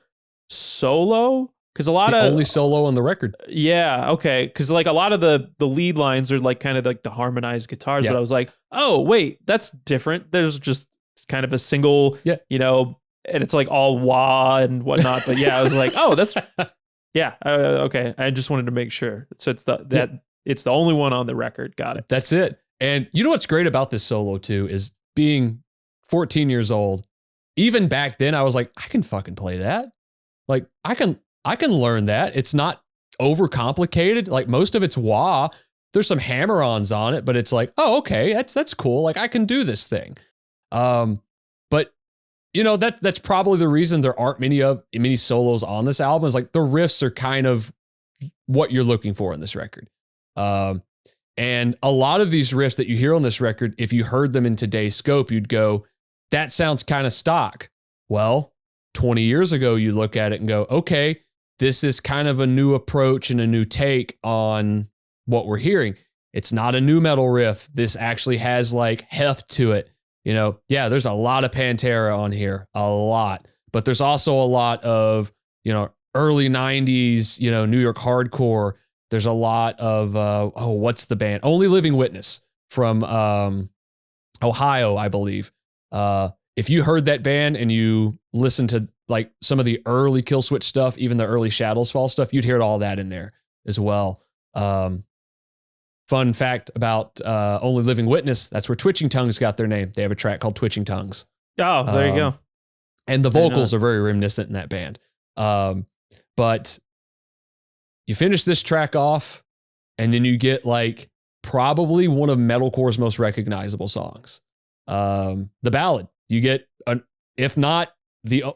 solo, because only solo on the record. Yeah, okay, because like a lot of the lead lines are like kind of like the harmonized guitars, but I was like, oh wait, that's different. There's just kind of a single, and it's like all wah and whatnot. But I was like, oh, that's okay. I just wanted to make sure. So it's it's the only one on the record. Got it. That's it. And you know what's great about this solo too is being 14 years old. Even back then, I was like, I can fucking play that. Like I can learn that. It's not overcomplicated. Like most of it's wah. There's some hammer-ons on it, but it's like, oh, okay, that's cool. Like I can do this thing. But that's probably the reason there aren't many solos on this album. Is like the riffs are kind of what you're looking for in this record. And a lot of these riffs that you hear on this record, if you heard them in today's scope, you'd go, that sounds kind of stock. Well, 20 years ago, you look at it and go, okay, this is kind of a new approach and a new take on what we're hearing. It's not a new metal riff. This actually has like heft to it. There's a lot of Pantera on here, a lot, but there's also a lot of, early 90s, New York hardcore. There's a lot of, what's the band? Only Living Witness from Ohio, I believe. If you heard that band and you listened to like some of the early Killswitch stuff, even the early Shadows Fall stuff, you'd hear all that in there as well. Fun fact about Only Living Witness, that's where Twitching Tongues got their name. They have a track called Twitching Tongues. Oh, there you go. And the vocals are very reminiscent in that band. But you finish this track off, and then you get like probably one of metalcore's most recognizable songs. The ballad. You get if not the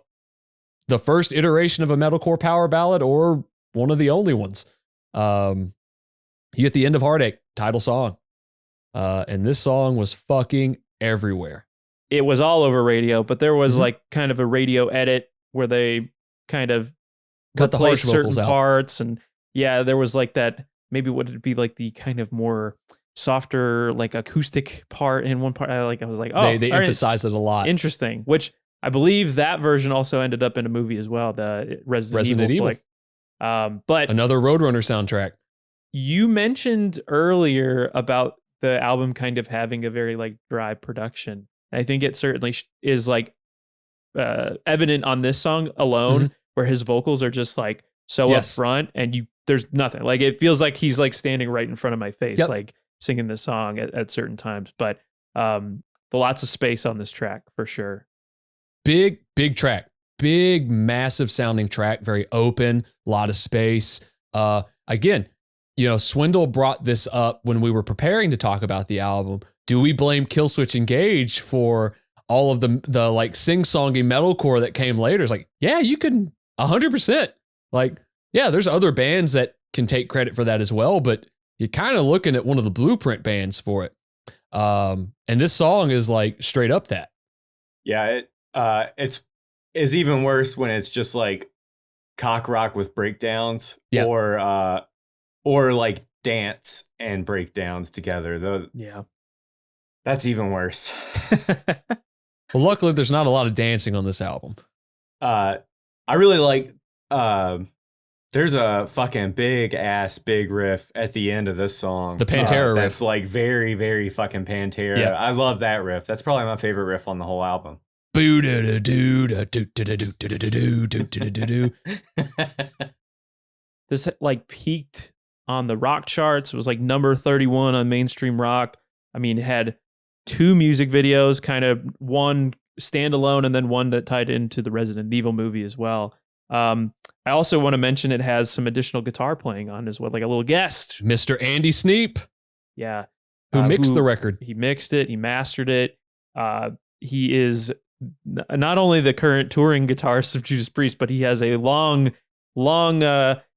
first iteration of a metalcore power ballad, or one of the only ones. You get the End of Heartache title song. And this song was fucking everywhere. It was all over radio, but there was like kind of a radio edit where they kind of cut the harsh certain vocals out. Parts. And there was like that, maybe would it be like the kind of more softer, like acoustic part in one part. I was like, oh, they emphasize it a lot. Interesting. Which I believe that version also ended up in a movie as well, the Resident Evil. Flick. But another Roadrunner soundtrack. You mentioned earlier about the album kind of having a very like dry production. I think it certainly is like evident on this song alone, where his vocals are just like so up front, and there's nothing. Like it feels like he's like standing right in front of my face, like singing this song at certain times. But lots of space on this track for sure. Big track, big, massive sounding track, very open, a lot of space. Again, Swindle brought this up when we were preparing to talk about the album. Do we blame Killswitch Engage for all of the like sing-songy metalcore that came later? It's like, yeah, you can 100%. Like, yeah, there's other bands that can take credit for that as well, but you're kind of looking at one of the blueprint bands for it. And this song is like straight up that. Yeah, It's even worse when it's just like cock rock with breakdowns, Yeah. or like dance and breakdowns together. Yeah. That's even worse. Well, luckily, there's not a lot of dancing on this album. I really like. There's a fucking big riff at the end of this song. The Pantera riff. That's like very, very fucking Pantera. Yeah. I love that riff. That's probably my favorite riff on the whole album. This like peaked on the rock charts. It was like number 31 on mainstream rock. I mean, it had 2 music videos, kind of one standalone and then one that tied into the Resident Evil movie as well. I also want to mention it has some additional guitar playing on as well, like a little guest. Mr. Andy Sneap. Yeah. Who mixed the record. He mixed it. He mastered it. He is not only the current touring guitarist of Judas Priest, but he has a long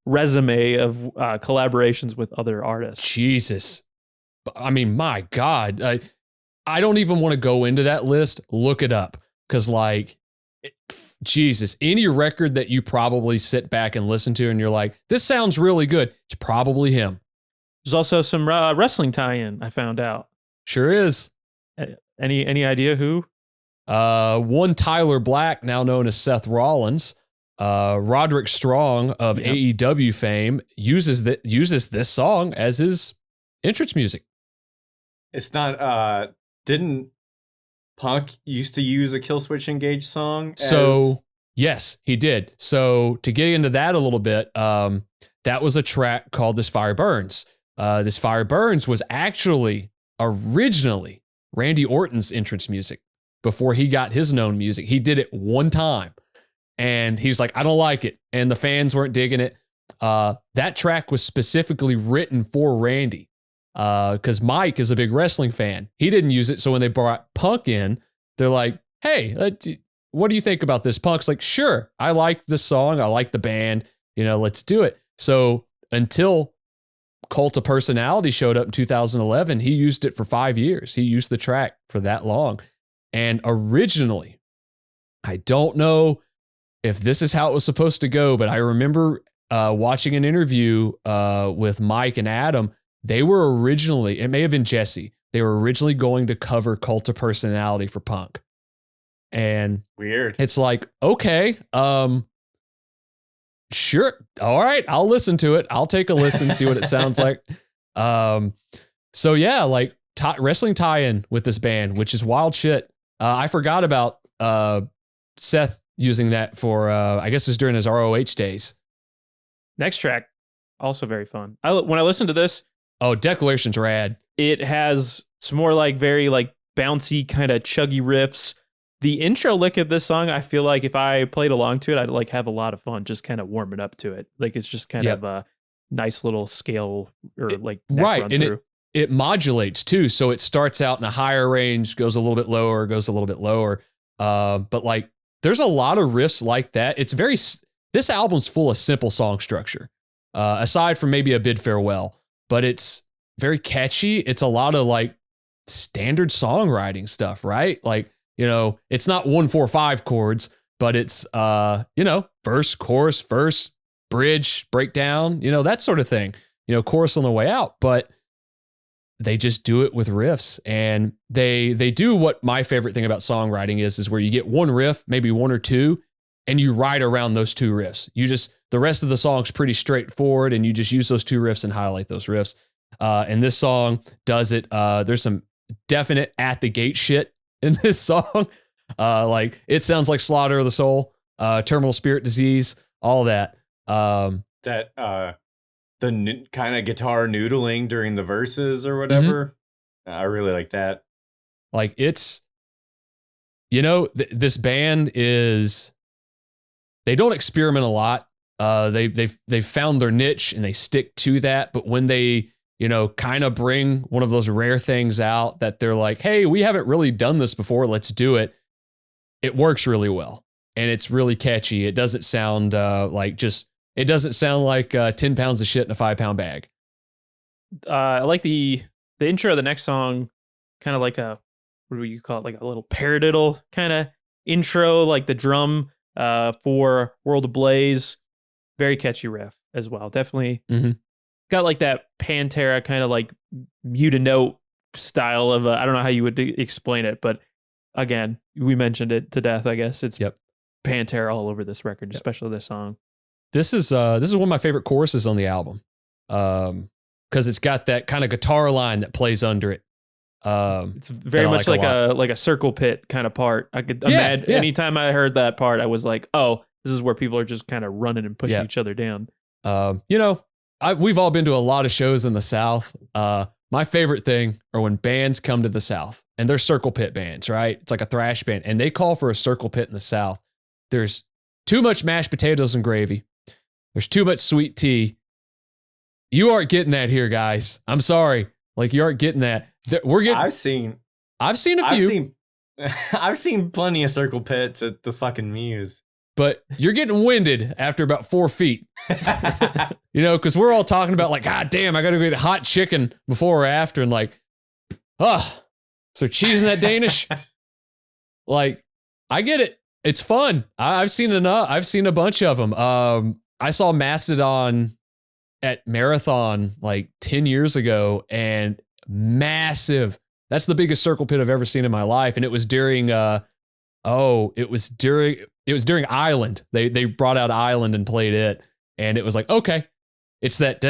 resume of collaborations with other artists. Jesus. I mean, my God. I don't even want to go into that list. Look it up. Because, like, Jesus, any record that you probably sit back and listen to and you're like, this sounds really good, it's probably him. There's also some wrestling tie-in, I found out. Sure is. Any idea who? One Tyler Black, now known as Seth Rollins, Roderick Strong of AEW fame, uses this song as his entrance music. It's not. Didn't Punk used to use a Killswitch Engage song? So yes, he did. So to get into that a little bit, that was a track called "This Fire Burns." "This Fire Burns" was actually originally Randy Orton's entrance music before he got his known music. He did it one time and he's like, I don't like it. And the fans weren't digging it. That track was specifically written for Randy because Mike is a big wrestling fan. He didn't use it. So when they brought Punk in, they're like, hey, what do you think about this? Punk's like, sure, I like this song. I like the band. Let's do it. So until Cult of Personality showed up in 2011, he used it for 5 years. He used the track for that long. And originally, I don't know if this is how it was supposed to go, but I remember watching an interview with Mike and Adam. They were originally, it may have been Jesse, they were originally going to cover Cult of Personality for Punk. And weird. It's like, okay, sure. All right. I'll listen to it. I'll take a listen, see what it sounds like. So yeah, like wrestling tie-in with this band, which is wild shit. I forgot about Seth using that for, I guess it's during his ROH days. Next track, also very fun. When I listened to this. Oh, Declaration's rad. It has some more like very like bouncy kind of chuggy riffs. The intro lick of this song, I feel like if I played along to it, I'd like have a lot of fun just kind of warming up to it. Like it's just kind of a nice little scale or like right. And it modulates too. So it starts out in a higher range, goes a little bit lower, goes a little bit lower. But like there's a lot of riffs like that. This album's full of simple song structure, aside from maybe A Bid Farewell, but it's very catchy. It's a lot of like standard songwriting stuff, right? Like, it's not 1-4-5 chords, but it's, verse, chorus, verse, bridge, breakdown, that sort of thing, chorus on the way out, but they just do it with riffs. And they do what my favorite thing about songwriting is where you get one riff, maybe one or two, and you ride around those two riffs. The rest of the song's pretty straightforward and you just use those two riffs and highlight those riffs. And this song does it. There's some definite at the gate shit in this song. Like it sounds like Slaughter of the Soul, Terminal Spirit Disease, all that. The kind of guitar noodling during the verses or whatever. Mm-hmm. I really like that. Like it's, this band they don't experiment a lot. They've found their niche and they stick to that. But when they, kind of bring one of those rare things out that they're like, hey, we haven't really done this before, let's do it. It works really well. And it's really catchy. It doesn't sound like 10 pounds of shit in a 5-pound bag. I like the intro of the next song, kind of like what do you call it? Like a little paradiddle kind of intro, like the drum for World Ablaze, very catchy riff as well. Definitely got like that Pantera kind of like mute a note style of I don't know how you would explain it, but again, we mentioned it to death. I guess it's Pantera all over this record, especially this song. This is one of my favorite choruses on the album, because it's got that kind of guitar line that plays under it. It's very much like a circle pit kind of part. I could imagine anytime I heard that part, I was like, oh, this is where people are just kind of running and pushing each other down. We've all been to a lot of shows in the South. My favorite thing are when bands come to the South and they're circle pit bands, right? It's like a thrash band and they call for a circle pit in the South. There's too much mashed potatoes and gravy. There's too much sweet tea. You aren't getting that here, guys. I'm sorry. Like, you aren't getting that. I've seen a few. I've seen plenty of circle pits at the fucking Muse. But you're getting winded after about 4 feet. Because we're all talking about like, God damn, I got to go get hot chicken before or after. And like, so cheese in that Danish? Like, I get it. It's fun. I've seen enough. I've seen a bunch of them. I saw Mastodon at Marathon like 10 years ago, and massive. That's the biggest circle pit I've ever seen in my life. And it was during it was during Island. They brought out Island and played it, and it was like, okay, it's that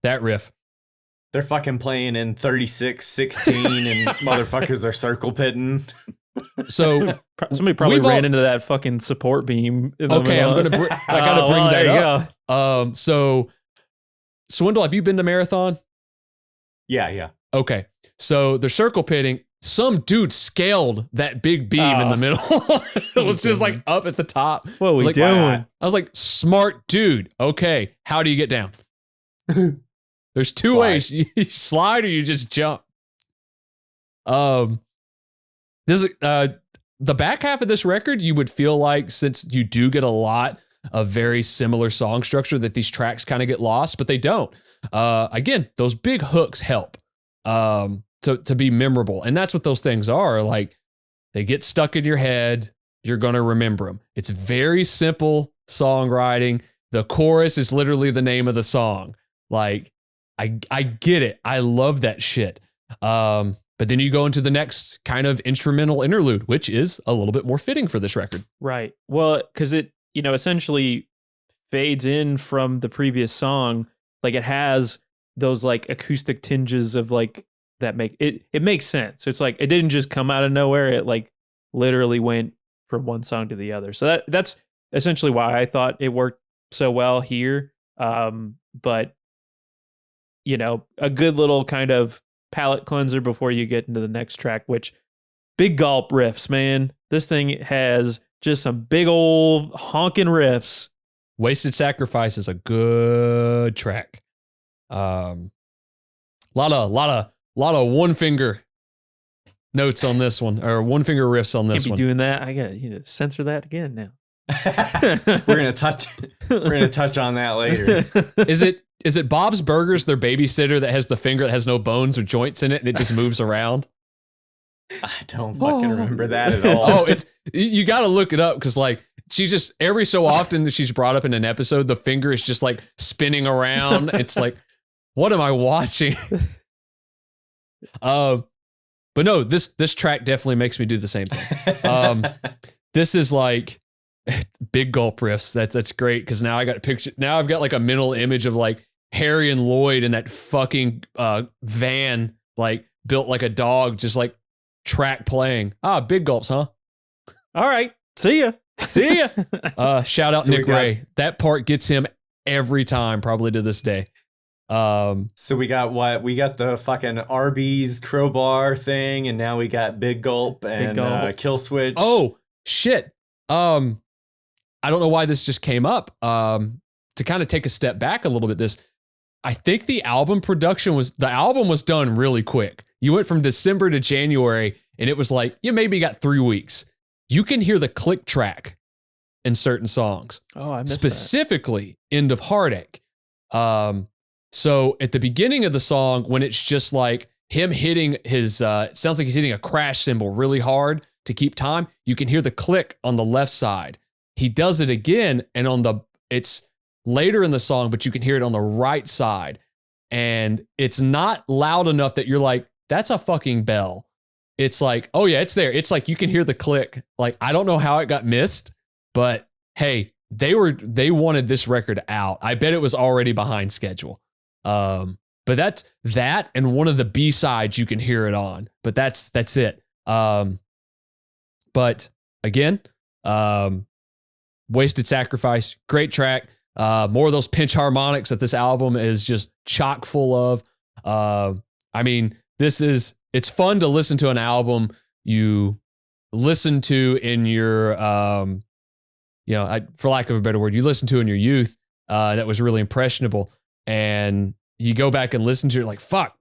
that riff. They're fucking playing in 36-16 and motherfuckers are circle pitting. So somebody probably ran into that fucking support beam. I gotta bring that up. So Swindle, have you been to Marathon? Yeah. Okay. So they're circle pitting. Some dude scaled that big beam in the middle. It was just like up at the top. What are we doing? I was like, smart dude. Okay. How do you get down? There's two ways. You slide or you just jump. This the back half of this record, you would feel like, since you do get a lot of very similar song structure, that these tracks kind of get lost, but they don't. Again, those big hooks help to be memorable. And that's what those things are. Like, they get stuck in your head. You're going to remember them. It's very simple songwriting. The chorus is literally the name of the song. Like, I get it. I love that shit. But then you go into the next kind of instrumental interlude, which is a little bit more fitting for this record. Right. Well, because it, essentially fades in from the previous song. Like, it has those like acoustic tinges of like that make it makes sense. It's like, it didn't just come out of nowhere. It like literally went from one song to the other. So that's essentially why I thought it worked so well here. But a good little kind of palate cleanser before you get into the next track, which big gulp riffs, man. This thing has just some big old honking riffs. Wasted Sacrifice is a good track. Lot of one finger notes on this one, or one finger riffs on this one. Can't be doing that. I got to censor that again now. We're gonna touch on that later. Is it Bob's Burgers, their babysitter, that has the finger that has no bones or joints in it and it just moves around? I don't fucking remember that at all. You got to look it up, because like, she just, every so often that she's brought up in an episode, the finger is just like spinning around. It's like, what am I watching? But no, this track definitely makes me do the same thing. This is like big gulp riffs. That's great, because now I've got like a mental image of like Harry and Lloyd in that fucking van, like built like a dog, just like track playing. Big gulps, huh? All right. See ya. Shout out Nick Ray. That part gets him every time, probably to this day. So we got what? We got the fucking Arby's crowbar thing, and now we got Big Gulp and Killswitch. Oh, shit. I don't know why this just came up. To kind of take a step back a little bit, I think the album was done really quick. You went from December to January, and it was like, you maybe got 3 weeks. You can hear the click track in certain songs. Oh, I missed specifically End of Heartache. So at the beginning of the song, when it's just like him hitting his, it sounds like he's hitting a crash cymbal really hard to keep time. You can hear the click on the left side. He does it again, and it's later in the song, but you can hear it on the right side. And it's not loud enough that you're like, that's a fucking bell. It's like, oh yeah, it's there. It's like you can hear the click. Like, I don't know how it got missed, but hey, they wanted this record out. I bet it was already behind schedule. But that's that, and one of the B-sides you can hear it on. But that's it. But again, Wasted Sacrifice, great track. More of those pinch harmonics that this album is just chock full of. I mean, it's fun to listen to an album you listen to in your, for lack of a better word, you listen to in your youth, that was really impressionable. And you go back and listen to it like, fuck,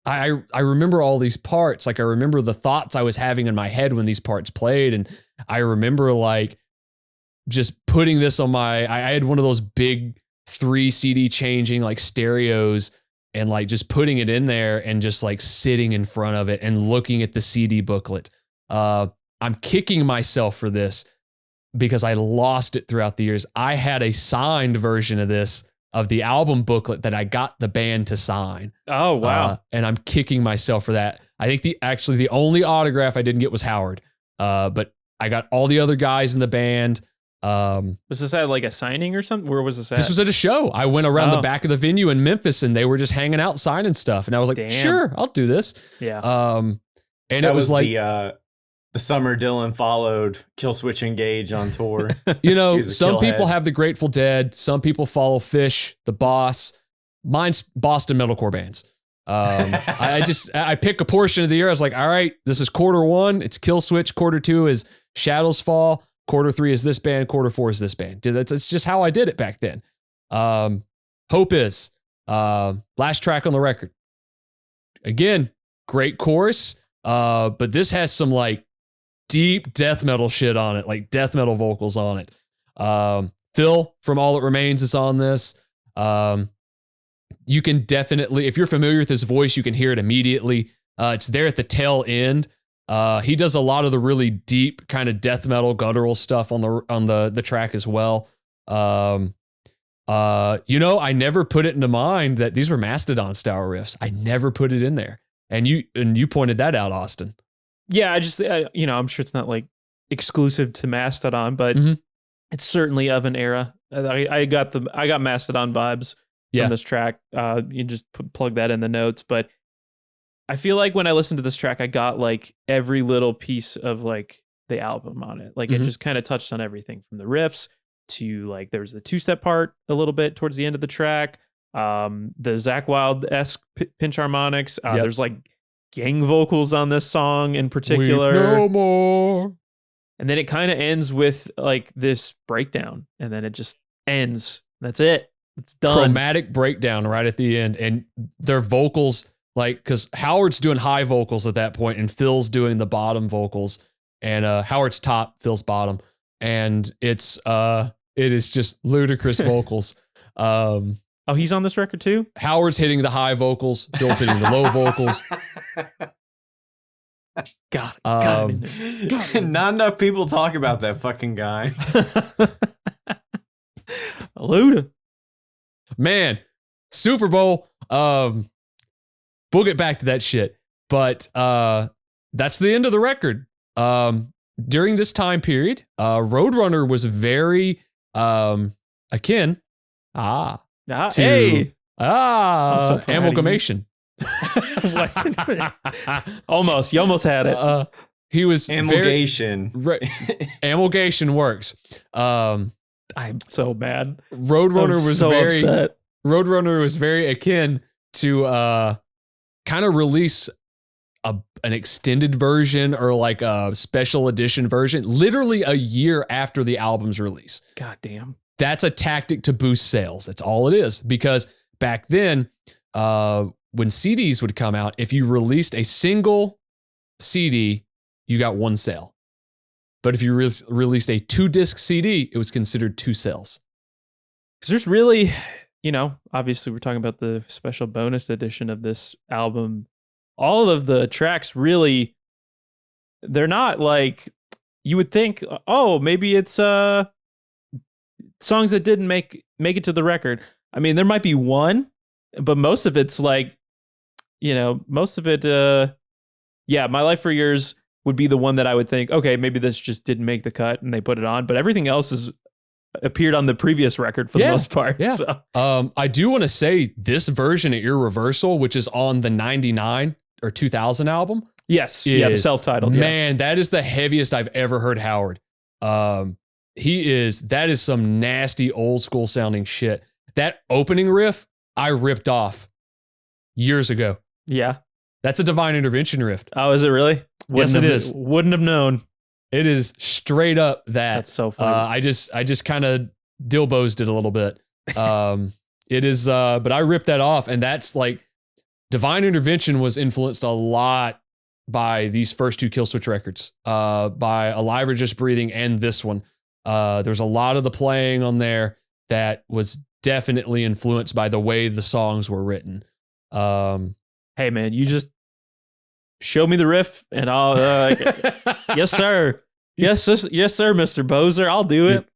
I remember all these parts. Like, I remember the thoughts I was having in my head when these parts played. And I remember like just putting this on I had one of those big 3 CD changing like stereos, and like just putting it in there and just like sitting in front of it and looking at the CD booklet. I'm kicking myself for this because I lost it throughout the years. I had a signed version of this, of the album booklet, that I got the band to sign. Oh, wow. And I'm kicking myself for that. I think the only autograph I didn't get was Howard. But I got all the other guys in the band. Was this at like a signing or something? Where was this at? This was at a show. I went around the back of the venue in Memphis, and they were just hanging out signing stuff. And I was like, sure, I'll do this. Yeah. And that it was like the summer Dylan followed Killswitch Engage on tour. Some people have the Grateful Dead. Some people follow Fish, The Boss. Mine's Boston metalcore bands. I pick a portion of the year. I was like, all right, this is quarter 1. It's Killswitch. Quarter 2 is Shadows Fall. Quarter 3 is this band. Quarter 4 is this band. It's just how I did it back then. Hope is last track on the record. Again, great chorus. But this has some like deep death metal shit on it, like death metal vocals on it. Phil from All That Remains is on this. You can definitely, if you're familiar with his voice, you can hear it immediately. It's there at the tail end. He does a lot of the really deep kind of death metal guttural stuff on the track as well. I never put it into mind that these were Mastodon style riffs. I never put it in there. And you pointed that out, Austin. Yeah, I just, I'm sure it's not like exclusive to Mastodon, but it's certainly of an era. I got Mastodon vibes from this track. You just plug that in the notes, but I feel like when I listened to this track, I got like every little piece of like the album on it. Like it just kind of touched on everything from the riffs to like, there's the 2-step part a little bit towards the end of the track. The Zakk Wylde-esque pinch harmonics. There's like gang vocals on this song in particular. No more. And then it kind of ends with like this breakdown, and then it just ends. That's it. It's done. Chromatic breakdown right at the end, and their vocals, like, because Howard's doing high vocals at that point, and Phil's doing the bottom vocals, and Howard's top, Phil's bottom, and it is just ludicrous vocals. Oh, he's on this record too? Howard's hitting the high vocals. Phil's hitting the low vocals. God, not enough people talk about that fucking guy. Luda. Man, Super Bowl. We'll get back to that shit. But that's the end of the record. During this time period, Roadrunner was very akin to amalgamation. Almost. You almost had it. He was amalgamation. Amalgamation works. I'm so mad. Roadrunner was so very upset. Roadrunner was very akin to kind of release an extended version or like a special edition version literally a year after the album's release. God damn. That's a tactic to boost sales. That's all it is. Because back then, when CDs would come out, if you released a single CD, you got one sale. But if you released a 2-disc CD, it was considered 2 sales. Because there's really, obviously we're talking about the special bonus edition of this album. all of the tracks really, they're not like, you would think, oh, maybe it's songs that didn't make it to the record. I mean, there might be one, but most of it's like, most of it, My Life for Yours would be the one that I would think, okay, maybe this just didn't make the cut and they put it on, but everything else has appeared on the previous record for the most part. Yeah. So. I do want to say this version of Irreversal, which is on the 99 or 2000 album. Yes. The self-titled. Man, that is the heaviest I've ever heard Howard. That is some nasty old school sounding shit. That opening riff I ripped off years ago. Yeah. That's a Divine Intervention riff. Oh, is it really? Yes, it is. Wouldn't have known. It is straight up that. That's so funny. I just kind of dilbosed it a little bit. It is, but I ripped that off, and that's like Divine Intervention was influenced a lot by these first two Killswitch records, by Alive or Just Breathing and this one. There's a lot of the playing on there that was definitely influenced by the way the songs were written. Hey man, you just show me the riff and I'll, yes sir. Yes, sir, Mr. Bozer, I'll do it.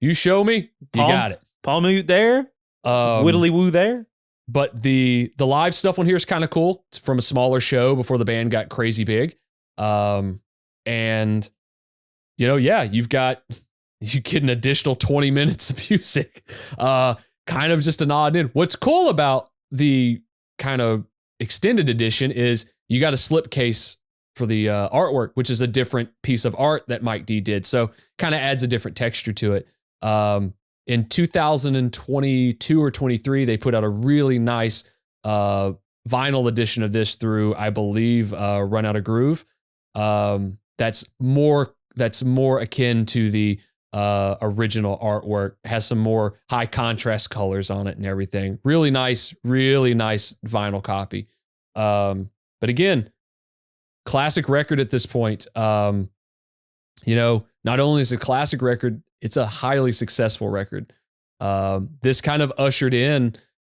You show me, you got it. Palm mute there, whittly woo there. But the live stuff on here is kind of cool. It's from a smaller show before the band got crazy big. And you get an additional 20 minutes of music. Kind of just an odd in. What's cool about the kind of extended edition is you got a slipcase for the artwork, which is a different piece of art that Mike D did. So kind of adds a different texture to it. In 2022 or 23, they put out a really nice vinyl edition of this through, I believe, Run Out of Groove. That's more akin to the original artwork. Has some more high contrast colors on it and everything. Really nice vinyl copy. But again, classic record at this point. Not only is it a classic record, it's a highly successful record. This kind of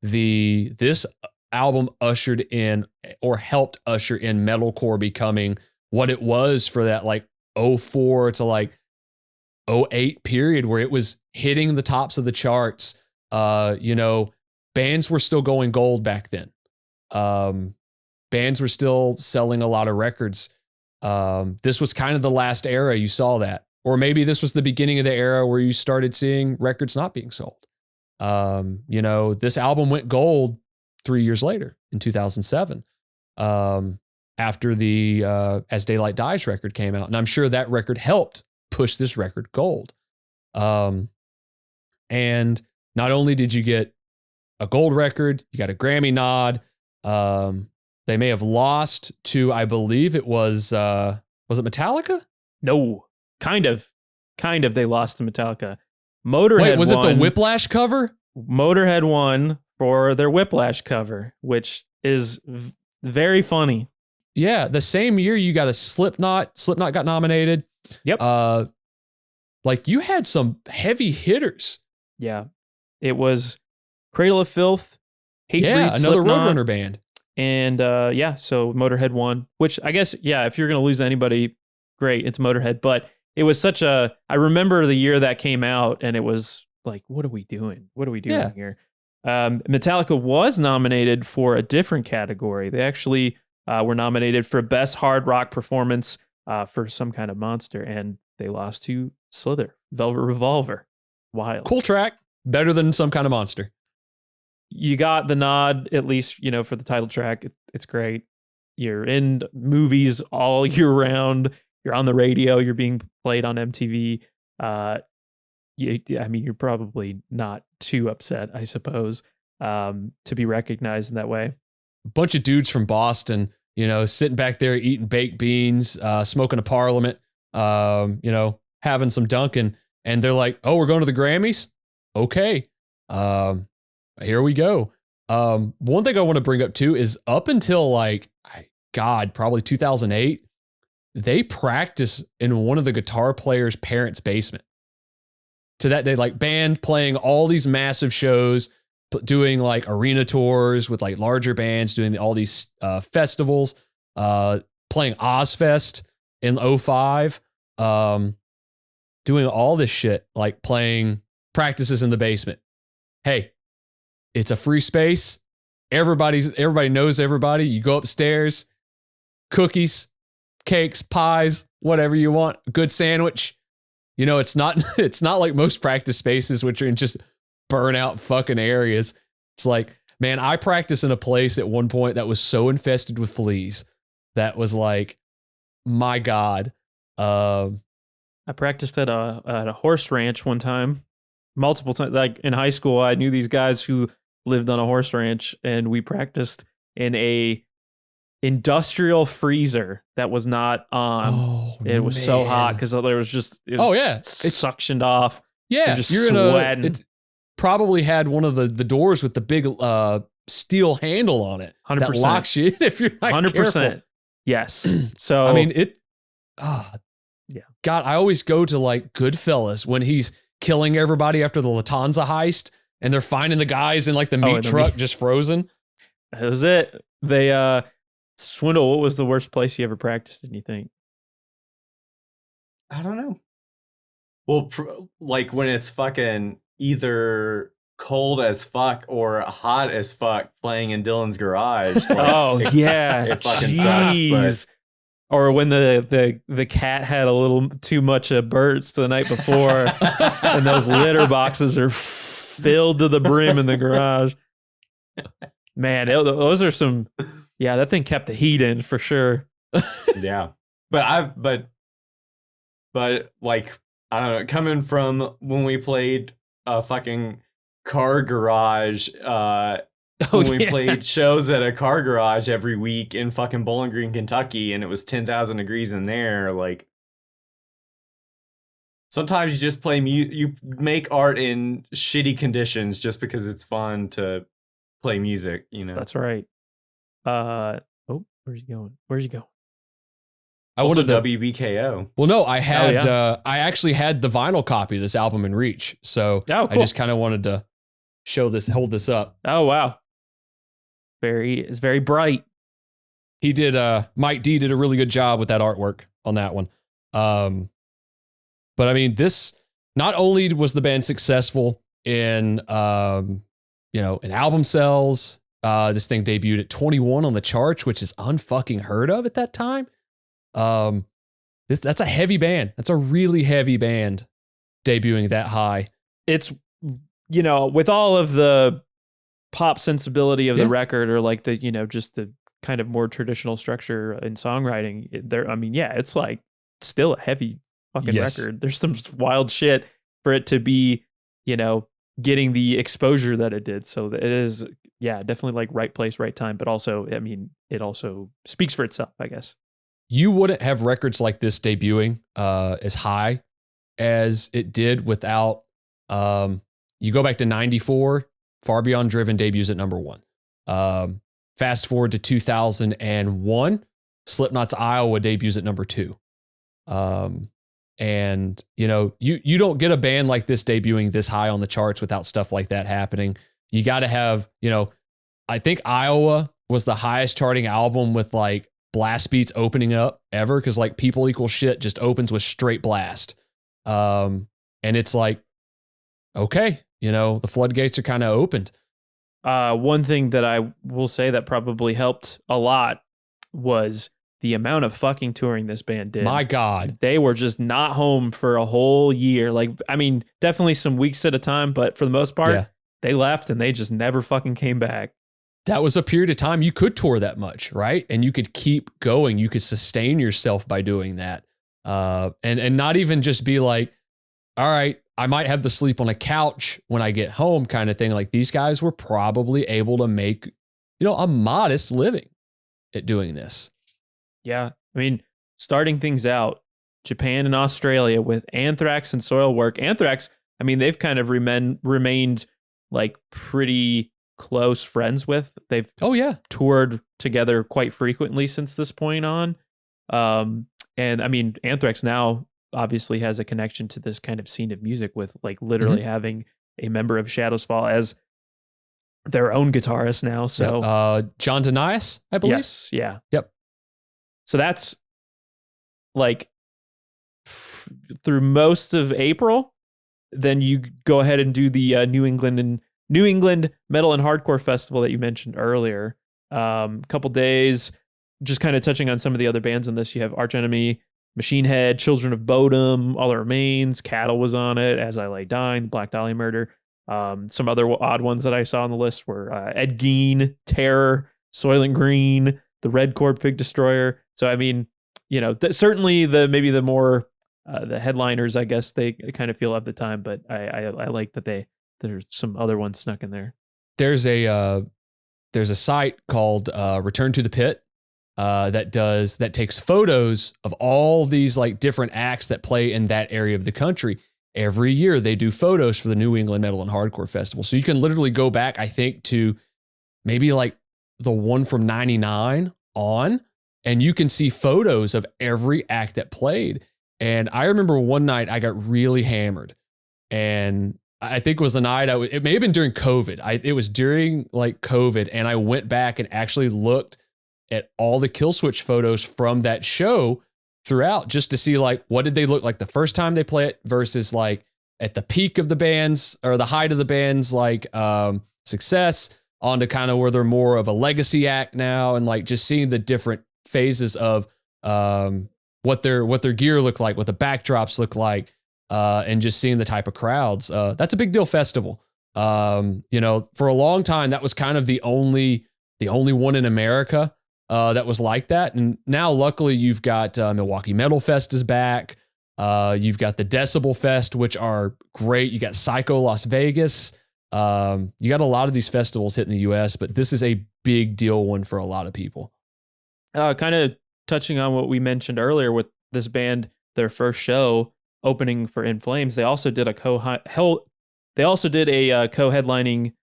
this album ushered in or helped usher in metalcore becoming what it was for that like 04 to like 08 period where it was hitting the tops of the charts. Bands were still going gold back then. Bands were still selling a lot of records. This was kind of the last era you saw that. Or maybe this was the beginning of the era where you started seeing records not being sold. This album went gold 3 years later in 2007, after the As Daylight Dies record came out. And I'm sure that record helped push this record gold. And not only did you get a gold record, you got a Grammy nod. They may have lost to, I believe it was it Metallica? No, kind of. They lost to Metallica. Motorhead Wait, was won. it the Whiplash cover? Motorhead won for their Whiplash cover, which is very funny. Yeah, the same year you got a Slipknot. Slipknot got nominated. Yep. You had some heavy hitters. Yeah. It was Cradle of Filth, Hatebreed, another Slipknot, Roadrunner band. And so Motorhead won, which I guess, if you're going to lose anybody, great, it's Motorhead. But it was I remember the year that came out and it was like, what are we doing? Here? Metallica was nominated for a different category. They actually were nominated for Best Hard Rock Performance for Some Kind of Monster, and they lost to Slither, Velvet Revolver. Wild. Cool track. Better than Some Kind of Monster. You got the nod, at least, for the title track. It's great. You're in movies all year round. You're on the radio. You're being played on MTV. You're probably not too upset, I suppose, to be recognized in that way. A bunch of dudes from Boston, sitting back there eating baked beans, smoking a Parliament, having some Dunkin', and they're like, "Oh, we're going to the Grammys? Okay. Here we go." One thing I want to bring up too is up until probably 2008, they practiced in one of the guitar player's parents' basement. To that day, band playing all these massive shows, doing like arena tours with like larger bands, doing all these festivals, playing Ozfest in 05, doing all this shit, like playing practices in the basement. Hey, it's a free space. Everybody knows everybody. You go upstairs, cookies, cakes, pies, whatever you want, a good sandwich. You know, it's not like most practice spaces, which are in just burnout fucking areas. It's like, man, I practiced in a place at one point that was so infested with fleas. That was like, my God. I practiced at a horse ranch one time, multiple times. Like in high school, I knew these guys who lived on a horse ranch, and we practiced in a industrial freezer that was not on. Oh, it was so hot because there was just it's suctioned off. Yeah, so you're sweating. it probably had one of the doors with the big steel handle on it 100%. that locks you in if you're not 100%. Careful. Yes. So I mean it. Yeah. God, I always go to like Goodfellas when he's killing everybody after the Lufthansa heist, and they're finding the guys in like the meat truck just frozen. That was it. They Swindle, what was the worst place you ever practiced in, you think? I don't know. Well, like when it's fucking either cold as fuck or hot as fuck playing in Dylan's garage. Like, it fucking sucks. But or when the cat had a little too much of Burt's the night before, and those litter boxes are filled to the brim in the garage. Man, those are some. Yeah, that thing kept the heat in for sure. Yeah, but like I don't know, coming from when we played a fucking car garage. When we played shows at a car garage every week in fucking Bowling Green, Kentucky, and it was 10,000 degrees in there. Like, sometimes you just play you make art in shitty conditions just because it's fun to play music, you know. That's right. Where's he going? I also wanted the WBKO. Well, no, I had I actually had the vinyl copy of this album in reach, so cool. I just kind of wanted to hold this up. Oh wow. It's very bright. He did. Mike D did a really good job with that artwork on that one. But I mean, this not only was the band successful in in album sales. This thing debuted at 21 on the charts, which is unfucking heard of at that time. That's a heavy band. That's a really heavy band debuting that high. It's with all of the pop sensibility of the record, or like the just the kind of more traditional structure in songwriting there. I mean, it's like still a heavy fucking record. There's some wild shit for it to be, getting the exposure that it did. So it is, definitely like right place, right time. But also, I mean, it also speaks for itself, I guess. You wouldn't have records like this debuting as high as it did without, you go back to 94, Far Beyond Driven debuts at number 1. Fast forward to 2001, Slipknot's Iowa debuts at number 2. And you don't get a band like this debuting this high on the charts without stuff like that happening. You got to have, I think Iowa was the highest charting album with like blast beats opening up ever, because like People Equal Shit just opens with straight blast. And it's like, okay, the floodgates are kind of opened. One thing that I will say that probably helped a lot was the amount of fucking touring this band did. My God. They were just not home for a whole year. Like, I mean, definitely some weeks at a time, but for the most part, they left and they just never fucking came back. That was a period of time you could tour that much, right? And you could keep going. You could sustain yourself by doing that. And not even just be like, all right, I might have to sleep on a couch when I get home kind of thing. Like, these guys were probably able to make, a modest living at doing this. Yeah. I mean, starting things out, Japan and Australia with Anthrax and Soilwork. Anthrax, I mean, they've kind of remained like pretty close friends with. They've toured together quite frequently since this point on. And I mean, Anthrax now obviously has a connection to this kind of scene of music with like literally having a member of Shadows Fall as their own guitarist now. So John Denias, I believe. yes, yeah, Yep. So that's like through most of April. Then you go ahead and do the New England Metal and Hardcore Festival that you mentioned earlier. Couple days, just kind of touching on some of the other bands in this. You have Arch Enemy, Machine Head, Children of Bodom, All That Remains, Cattle was on it, As I Lay Dying, Black Dahlia Murder. Some other odd ones that I saw on the list were Ed Gein, Terror, Soylent Green, the Red Chord Pig Destroyer. So I mean, you know, certainly the more the headliners, I guess they kind of feel at the time, but I like that there's some other ones snuck in there. There's a site called Return to the Pit that takes photos of all these like different acts that play in that area of the country. Every year they do photos for the New England Metal and Hardcore Festival. So you can literally go back, I think, to maybe like the one from 99 on, and you can see photos of every act that played. And I remember one night I got really hammered, and I think it was the night it may have been during COVID. It was during like COVID, and I went back and actually looked at all the Killswitch photos from that show throughout, just to see like what did they look like the first time they play it versus like at the peak of the band's or the height of the band's like success, onto kind of where they're more of a legacy act now, and like just seeing the different phases of what their gear looked like, what the backdrops look like, and just seeing the type of crowds. That's a big deal festival. You know, for a long time that was kind of the only one in America that was like that. And now luckily you've got Milwaukee Metal Fest is back. You've got the Decibel Fest, which are great. You got Psycho Las Vegas. You got a lot of these festivals hitting the US, but this is a big deal one for a lot of people. Kind of touching on what we mentioned earlier with this band, their first show opening for In Flames, they also did a co-headlining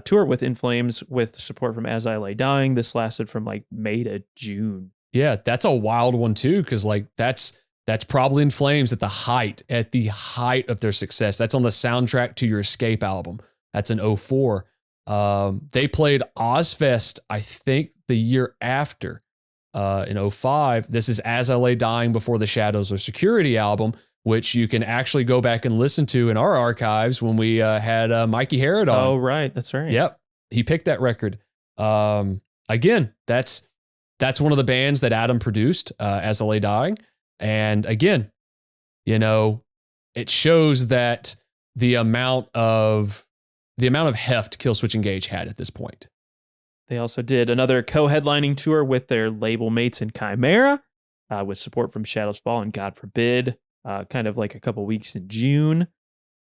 tour with In Flames with support from As I Lay Dying. This lasted from like May to June. Yeah, that's a wild one too, because like that's probably In Flames at the height of their success. That's on the soundtrack to Your Escape album. That's in 2004. They played Ozfest, I think, the year after, in 2005. This is As I Lay Dying Before the Shadows of Security album, which you can actually go back and listen to in our archives when we had Mikey Harrod on. Oh, right. That's right. Yep. He picked that record. Again, that's one of the bands that Adam produced, As I Lay Dying. And again, you know, it shows that the amount of heft Killswitch Engage had at this point. They also did another co-headlining tour with their label mates in Chimera, with support from Shadows Fall and God Forbid, kind of like a couple weeks in June.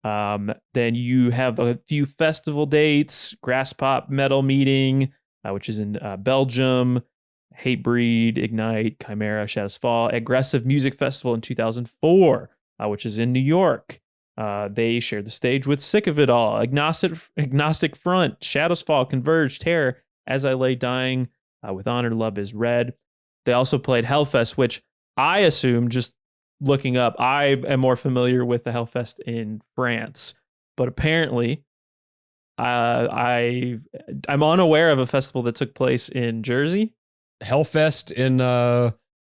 Then you have a few festival dates: Grass Pop Metal Meeting, which is in Belgium, Hatebreed, Ignite, Chimera, Shadows Fall, Aggressive Music Festival in 2004, which is in New York. They shared the stage with Sick of It All, Agnostic Front, Shadows Fall, Converge, Terror, As I Lay Dying, with Honor Love Is Red. They also played Hellfest, which I assume, just looking up, I am more familiar with the Hellfest in France, but apparently I'm unaware of a festival that took place in Jersey. Hellfest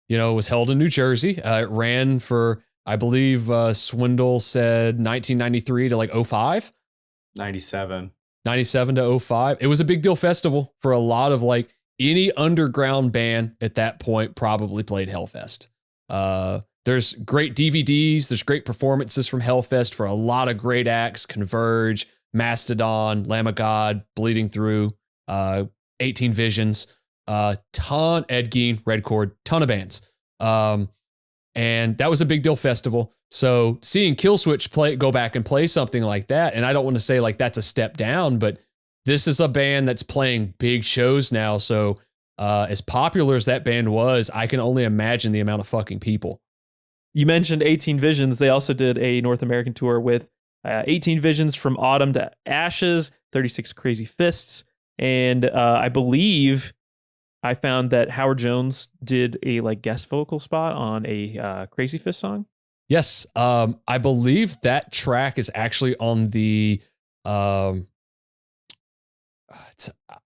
was held in New Jersey. It ran for, I believe, Swindle said 1993 to like 05. 97 to 05. It was a big deal festival for a lot of like any underground band at that point probably played Hellfest. There's great DVDs. There's great performances from Hellfest for a lot of great acts: Converge, Mastodon, Lamb of God, Bleeding Through, 18 Visions, ton, Ed Gein, Red Chord, ton of bands. And that was a big deal festival. So seeing Killswitch go back and play something like that, and I don't want to say like that's a step down, but this is a band that's playing big shows now. So as popular as that band was, I can only imagine the amount of fucking people. You mentioned 18 Visions. They also did a North American tour with 18 Visions, From Autumn to Ashes, 36 Crazy Fists. And I believe I found that Howard Jones did a like guest vocal spot on a Crazy Fist song. Yes. I believe that track is actually on the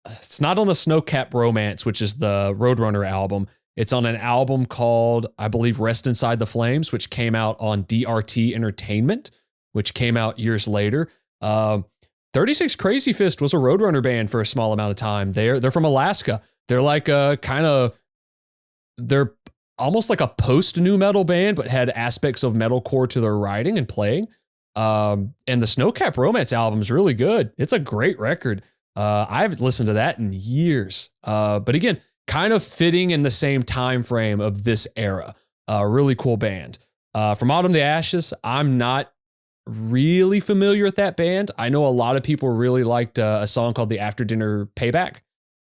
it's not on the Snowcap Romance, which is the Roadrunner album. It's on an album called, I believe, Rest Inside the Flames, which came out on DRT Entertainment, which came out years later. 36 Crazy Fist was a Roadrunner band for a small amount of time. They're from Alaska. They're like they're almost like a post nu metal band, but had aspects of metalcore to their writing and playing. And the Snowcap Romance album is really good. It's a great record. I haven't listened to that in years. But again, kind of fitting in the same time frame of this era. Really cool band. From Autumn to Ashes, I'm not really familiar with that band. I know a lot of people really liked a song called the After Dinner Payback.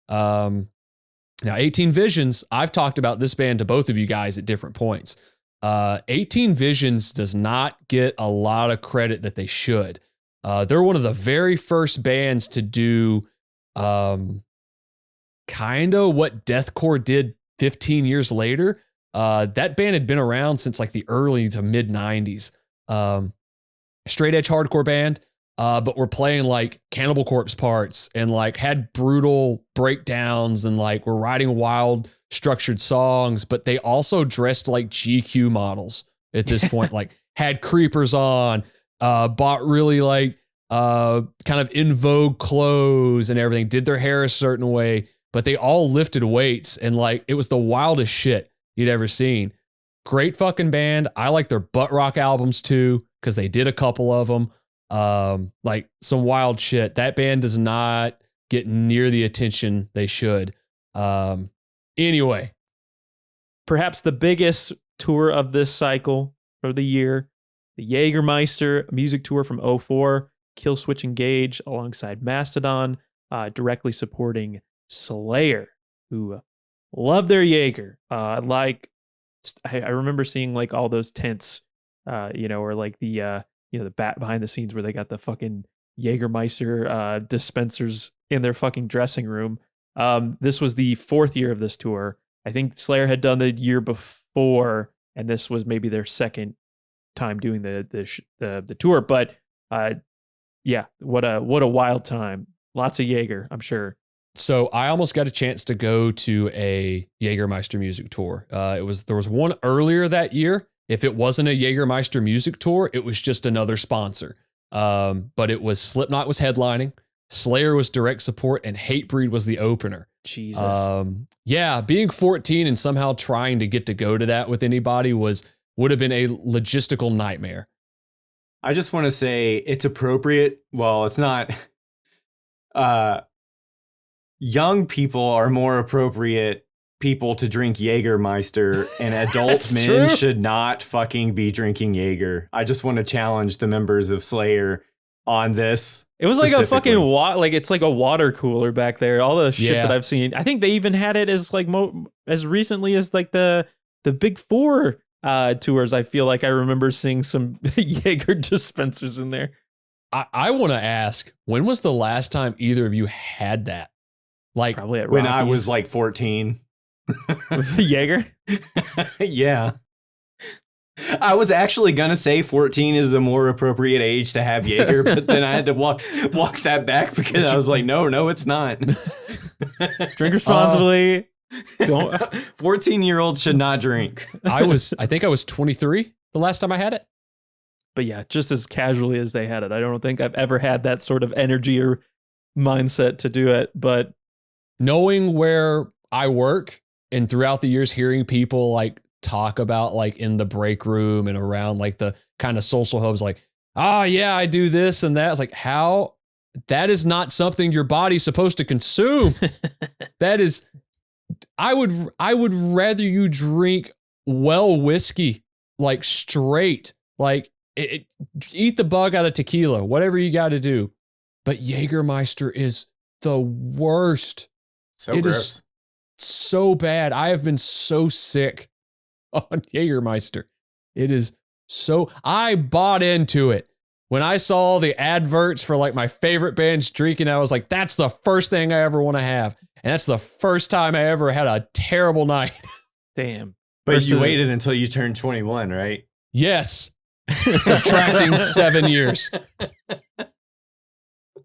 Now, 18 Visions, I've talked about this band to both of you guys at different points. 18 Visions does not get a lot of credit that they should. They're one of the very first bands to do kind of what deathcore did 15 years later. That band had been around since like the early to mid 90s. Straight edge hardcore band, but were playing like Cannibal Corpse parts and like had brutal breakdowns and like were writing wild structured songs, but they also dressed like GQ models at this point, like had creepers on, bought really like kind of in vogue clothes and everything, did their hair a certain way, but they all lifted weights and like it was the wildest shit you'd ever seen. Great fucking band. I like their butt rock albums too, because they did a couple of them. Like some wild shit. That band does not get near the attention they should. Anyway. Perhaps the biggest tour of this cycle for the year, the Jägermeister music tour from 2004, Killswitch Engage alongside Mastodon, directly supporting Slayer, who love their Jaeger. I remember seeing like all those tents, or like the the bat behind the scenes where they got the fucking Jägermeister dispensers in their fucking dressing room. This was the 4th year of this tour. I think Slayer had done the year before, and this was maybe their second time doing the tour. But what a wild time. Lots of Jaeger, I'm sure. So I almost got a chance to go to a Jägermeister music tour. There was one earlier that year. If it wasn't a Jägermeister music tour, it was just another sponsor. But it was Slipknot was headlining, Slayer was direct support, and Hatebreed was the opener. Jesus. Being 14 and somehow trying to get to go to that with anybody would have been a logistical nightmare. I just want to say it's appropriate. Well, it's not. Young people are more appropriate people to drink Jägermeister, and adult men should not fucking be drinking Jaeger. I just want to challenge the members of Slayer on this. It was like a fucking it's like a water cooler back there. All the shit that I've seen. I think they even had it as like as recently as like the Big Four tours. I feel like I remember seeing some Jaeger dispensers in there. I want to ask, when was the last time either of you had that? Like probably at when Rockies. I was like 14. Jaeger? Yeah. I was actually gonna say 14 is a more appropriate age to have Jaeger, but then I had to walk that back because I was like, no, it's not. Drink responsibly. Don't 14-year-olds should not drink. I think I was 23 the last time I had it. But yeah, just as casually as they had it. I don't think I've ever had that sort of energy or mindset to do it, but knowing where I work and throughout the years hearing people like talk about like in the break room and around like the kind of social hubs, like, oh yeah, I do this and that. It's like, how? That is not something your body's supposed to consume. That is, I would rather you drink well whiskey, like straight, like eat the bug out of tequila, whatever you got to do. But Jägermeister is the worst. So gross. Is so bad. I have been so sick on Jägermeister. It is so, I bought into it. When I saw the adverts for like my favorite bands drinking, I was like, that's the first thing I ever want to have. And that's the first time I ever had a terrible night. Damn. But you waited until you turned 21, right? Yes. Subtracting 7 years.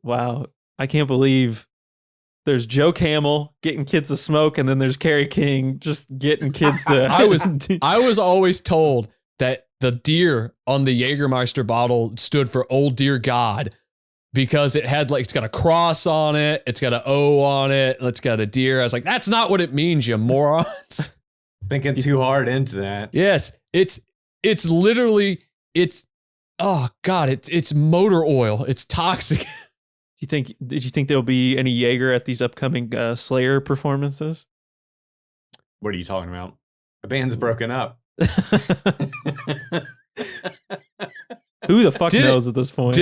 Wow. I can't believe There's Joe Camel getting kids to smoke, and then there's Kerry King just getting kids to. I was always told that the deer on the Jägermeister bottle stood for Old Dear God because it had it's got a cross on it, it's got an O on it, and it's got a deer. I was like, that's not what it means, you morons. Thinking too hard into that. Yes, it's literally oh God, it's motor oil. It's toxic. Did you think there'll be any Jaeger at these upcoming Slayer performances? What are you talking about? The band's broken up. Who the fuck knows at this point?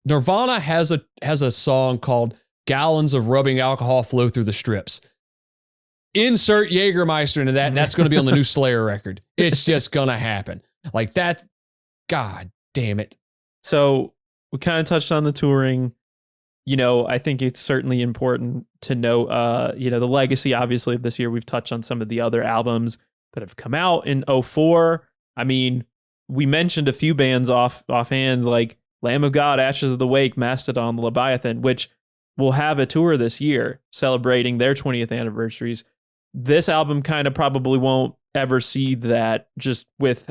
Nirvana has a song called Gallons of Rubbing Alcohol Flow Through the Strips. Insert Jägermeister into that, and that's going to be on the new Slayer record. It's just going to happen. Like that. God damn it. So we kind of touched on the touring. I think it's certainly important to know, the legacy, obviously, of this year. We've touched on some of the other albums that have come out in 2004. I mean, we mentioned a few bands offhand, like Lamb of God, Ashes of the Wake, Mastodon, Leviathan, which will have a tour this year celebrating their 20th anniversaries. This album kind of probably won't ever see that, just with,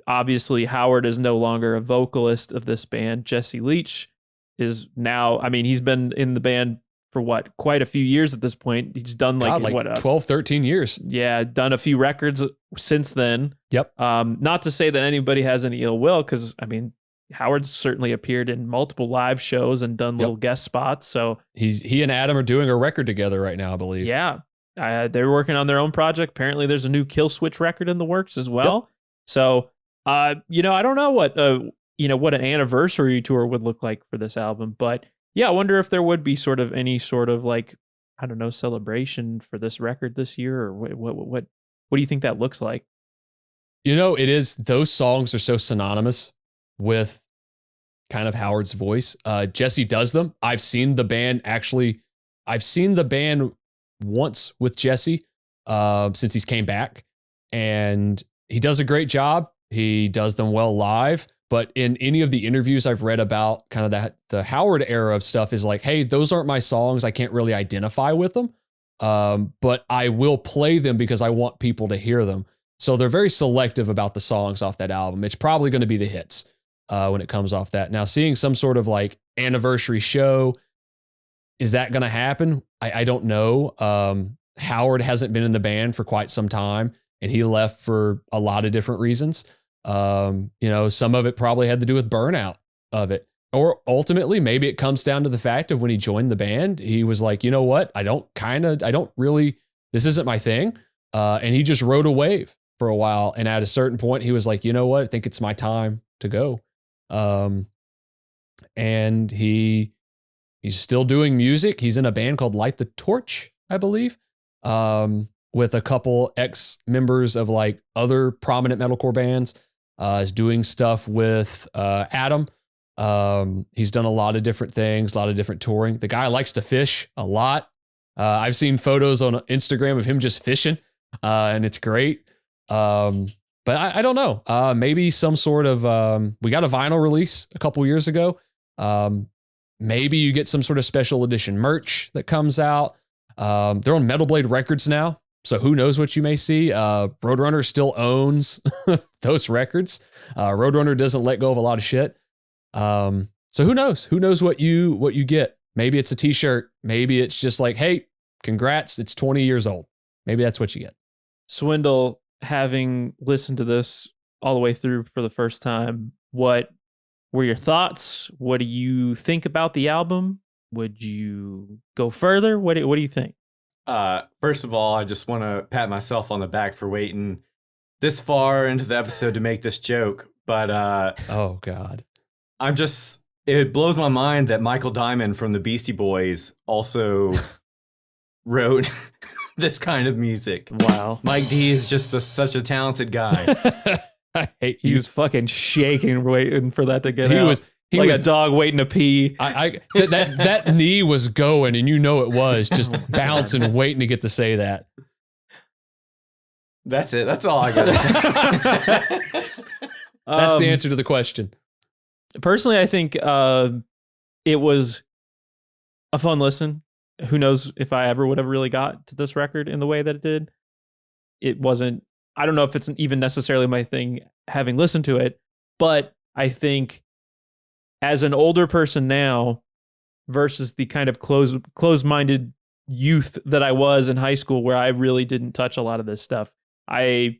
obviously Howard is no longer a vocalist of this band. Jesse Leach is now, he's been in the band for quite a few years at this point. He's done 12, 13 years. Yeah, done a few records since then. Yep. Not to say that anybody has any ill will, because Howard's certainly appeared in multiple live shows and done little guest spots. So he and Adam are doing a record together right now, I believe. Yeah. They're working on their own project. Apparently there's a new Killswitch record in the works as well. Yep. So, I don't know what an anniversary tour would look like for this album, but yeah, I wonder if there would be any sort of celebration for this record this year, or what do you think that looks like? It is, those songs are so synonymous with kind of Howard's voice. Jesse does them. I've seen the band once with Jesse since he's came back, and he does a great job. He does them well live, but in any of the interviews I've read about kind of the Howard era of stuff is like, hey, those aren't my songs. I can't really identify with them, but I will play them because I want people to hear them. So they're very selective about the songs off that album. It's probably going to be the hits when it comes off that. Now, seeing some sort of anniversary show, is that going to happen? I don't know. Howard hasn't been in the band for quite some time, and he left for a lot of different reasons. Some of it probably had to do with burnout of it. Or ultimately, maybe it comes down to the fact of when he joined the band, he was like, you know what? I don't really, this isn't my thing. And he just rode a wave for a while. And at a certain point, he was like, you know what? I think it's my time to go. And he's still doing music. He's in a band called Light the Torch, I believe, with a couple ex-members of other prominent metalcore bands. Is doing stuff with Adam. He's done a lot of different things, a lot of different touring. The guy likes to fish a lot. I've seen photos on Instagram of him just fishing, and it's great. But I don't know. Maybe some sort of, we got a vinyl release a couple years ago. Maybe you get some sort of special edition merch that comes out. They're on Metal Blade Records now, so who knows what you may see. Roadrunner still owns those records. Roadrunner doesn't let go of a lot of shit. So who knows? Who knows what you get? Maybe it's a t-shirt. Maybe it's just hey, congrats, it's 20 years old. Maybe that's what you get. Swindle, having listened to this all the way through for the first time, what were your thoughts? What do you think about the album? Would you go further? What do you think? First of all, I just want to pat myself on the back for waiting this far into the episode to make this joke. But oh God, it blows my mind that Michael Diamond from the Beastie Boys also wrote this kind of music. Wow. Mike D is just such a talented guy. I hate he you. was fucking shaking, waiting for that to get out. He was a dog waiting to pee. That knee was going, and it was just bouncing, waiting to get to say that. That's it. That's all I got to say. That's the answer to the question. Personally, I think it was a fun listen. Who knows if I ever would have really got to this record in the way that it did. It wasn't, I don't know if it's even necessarily my thing having listened to it, but I think as an older person now versus the kind of closed-minded youth that I was in high school where I really didn't touch a lot of this stuff, I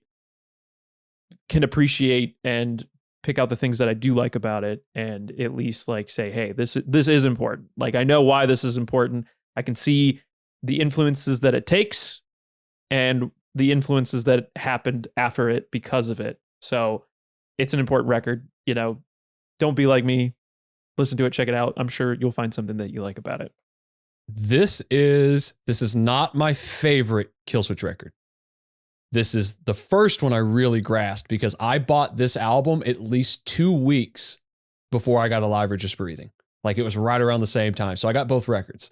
can appreciate and pick out the things that I do like about it and at least like say, hey, this is important. Like, I know why this is important. I can see the influences that it takes and the influences that happened after it because of it. So it's an important record. You know, don't be like me. Listen to it, check it out. I'm sure you'll find something that you like about it. This is not my favorite Killswitch record. This is the first one I really grasped because I bought this album at least 2 weeks before I got Alive or Just Breathing. Like, it was right around the same time. So I got both records.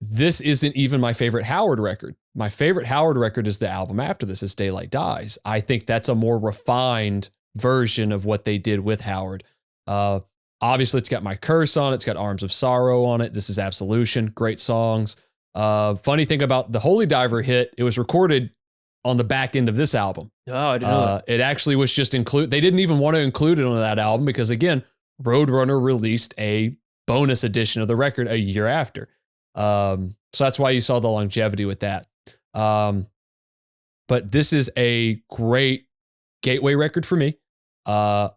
This isn't even my favorite Howard record. My favorite Howard record is the album after this, is Daylight Dies. I think that's a more refined version of what they did with Howard. Obviously, it's got My Curse on it. It's got Arms of Sorrow on it. This is Absolution. Great songs. Funny thing about the Holy Diver hit, it was recorded on the back end of this album. Oh, I didn't know that. It actually was just they didn't even want to include it on that album because, again, Roadrunner released a bonus edition of the record a year after. So that's why you saw the longevity with that. But this is a great gateway record for me. I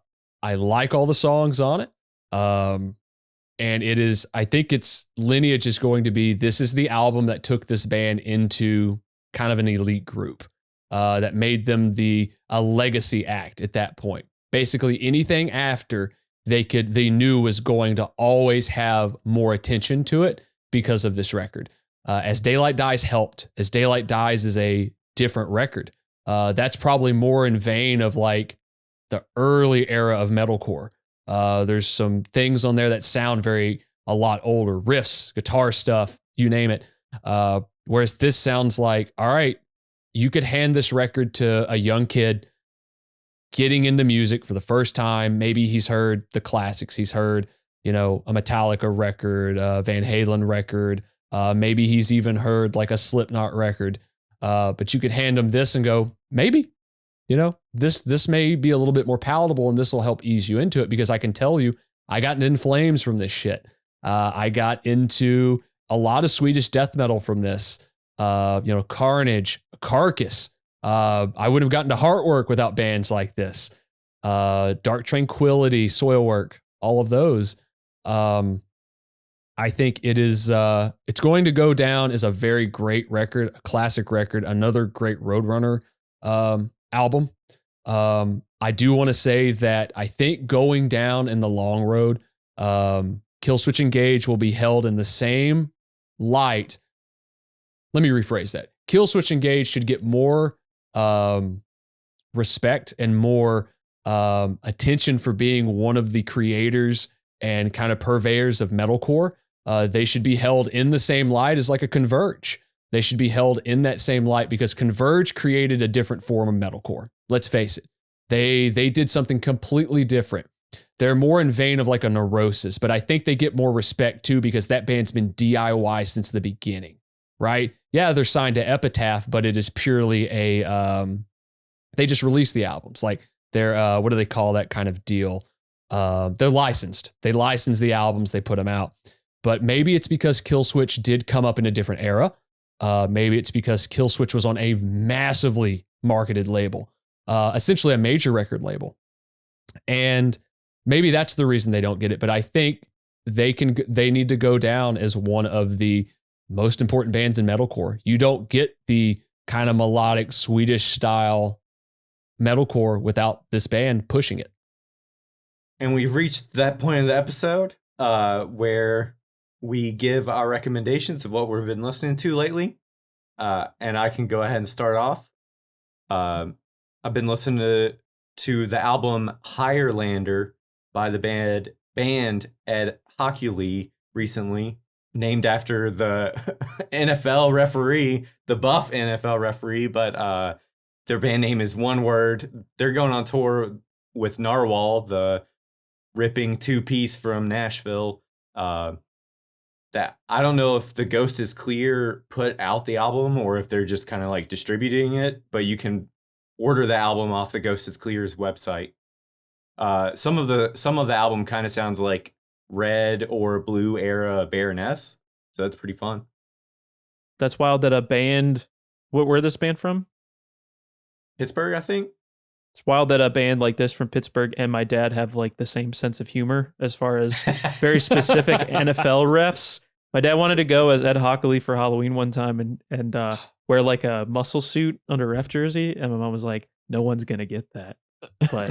like all the songs on it. And it is, I think its lineage is going to be, this is the album that took this band into kind of an elite group, that made them a legacy act at that point. Basically anything after they knew was going to always have more attention to it because of this record. As Daylight Dies helped. As Daylight Dies is a different record. That's probably more in vein of like the early era of metalcore. There's some things on there that sound a lot older, riffs, guitar stuff, you name it. Whereas this sounds like, all right, you could hand this record to a young kid getting into music for the first time. Maybe he's heard the classics. He's heard, a Metallica record, Van Halen record. Maybe he's even heard like a Slipknot record. But you could hand him this and go, maybe, this may be a little bit more palatable and this will help ease you into it, because I can tell you, I got In Flames from this shit. I got into a lot of Swedish death metal from this. Carnage, Carcass. I would have gotten to Heartwork without bands like this. Dark Tranquility, Soilwork, all of those. I think it's going to go down as a very great record, a classic record, another great Roadrunner album. I do want to say that I think going down in the long road, Killswitch Engage will be held in the same light. Let me rephrase that. Killswitch Engage should get more respect and more attention for being one of the creators and kind of purveyors of metalcore. They should be held in the same light as like a Converge. They should be held in that same light because Converge created a different form of metalcore. Let's face it. They did something completely different. They're more in vein of like a Neurosis, but I think they get more respect too because that band's been DIY since the beginning, right? Yeah, they're signed to Epitaph, but it is purely they just release the albums. Like they're, what do they call that kind of deal? They're licensed. They license the albums, they put them out. But maybe it's because Killswitch did come up in a different era. Maybe it's because Killswitch was on a massively marketed label, essentially a major record label. And maybe that's the reason they don't get it. But I think they need to go down as one of the most important bands in metalcore. You don't get the kind of melodic Swedish style metalcore without this band pushing it. And we've reached that point of the episode where we give our recommendations of what we've been listening to lately. And I can go ahead and start off. I've been listening to the album Higherlander by the band Ed Hockley recently, named after the NFL referee, the buff NFL referee, but their band name is one word. They're going on tour with Narwhal, the ripping two-piece from Nashville. that I don't know if the Ghost is Clear put out the album or if they're just kind of like distributing it, but you can order the album off the Ghost is Clear's website. Some of the album kind of sounds like Red or Blue era Baroness, so that's pretty fun. That's wild that a band. Where this band from? Pittsburgh, I think. It's wild that a band like this from Pittsburgh and my dad have like the same sense of humor as far as very specific NFL refs. My dad wanted to go as Ed Hockley for Halloween one time and wear like a muscle suit under ref jersey, and my mom was like, "No one's gonna get that." But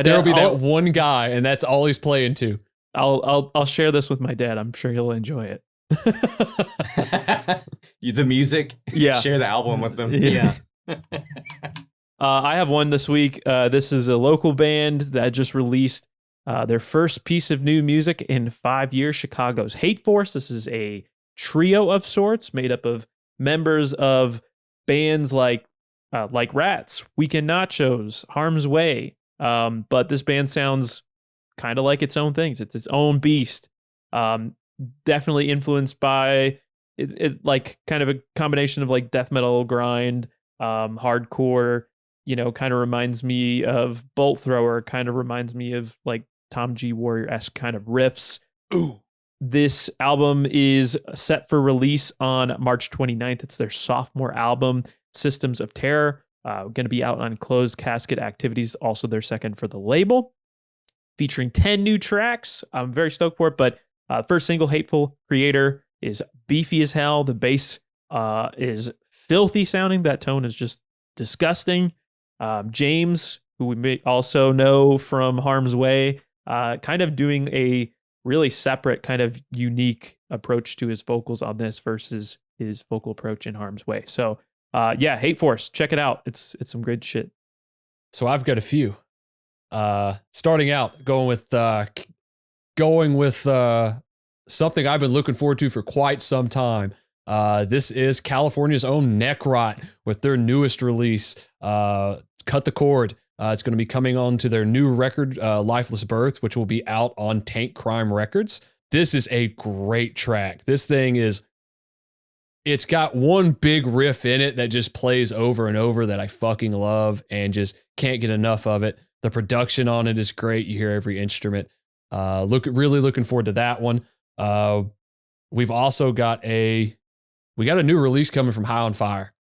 there'll be that one guy, and that's all he's playing to. I'll share this with my dad. I'm sure he'll enjoy it. The music, yeah. Share the album with them. Yeah. I have one this week. This is a local band that just released their first piece of new music in 5 years. Chicago's Hate Force. This is a trio of sorts made up of members of bands like Rats, Weekend Nachos, Harm's Way. But this band sounds kind of like its own things. It's its own beast. Definitely influenced by it like kind of a combination of like death metal, grind, hardcore, kind of reminds me of Bolt Thrower, kind of reminds me of like Tom G. Warrior-esque kind of riffs. Ooh. This album is set for release on March 29th. It's their sophomore album, Systems of Terror. Going to be out on Closed Casket Activities, also their second for the label. Featuring 10 new tracks. I'm very stoked for it, but first single, Hateful Creator, is beefy as hell. The bass is filthy sounding. That tone is just disgusting. James, who we may also know from Harm's Way, kind of doing a really separate, kind of unique approach to his vocals on this versus his vocal approach in Harm's Way. So, Hate Force, check it out. It's some good shit. So I've got a few. Starting out, going with something I've been looking forward to for quite some time. This is California's own Necrot with their newest release, Cut the Cord. It's going to be coming on to their new record, Lifeless Birth, which will be out on Tank Crime Records. This is a great track. This thing it's got one big riff in it that just plays over and over that I fucking love and just can't get enough of it. The production on it is great. You hear every instrument. Really looking forward to that one. We've also got a new release coming from High on Fire.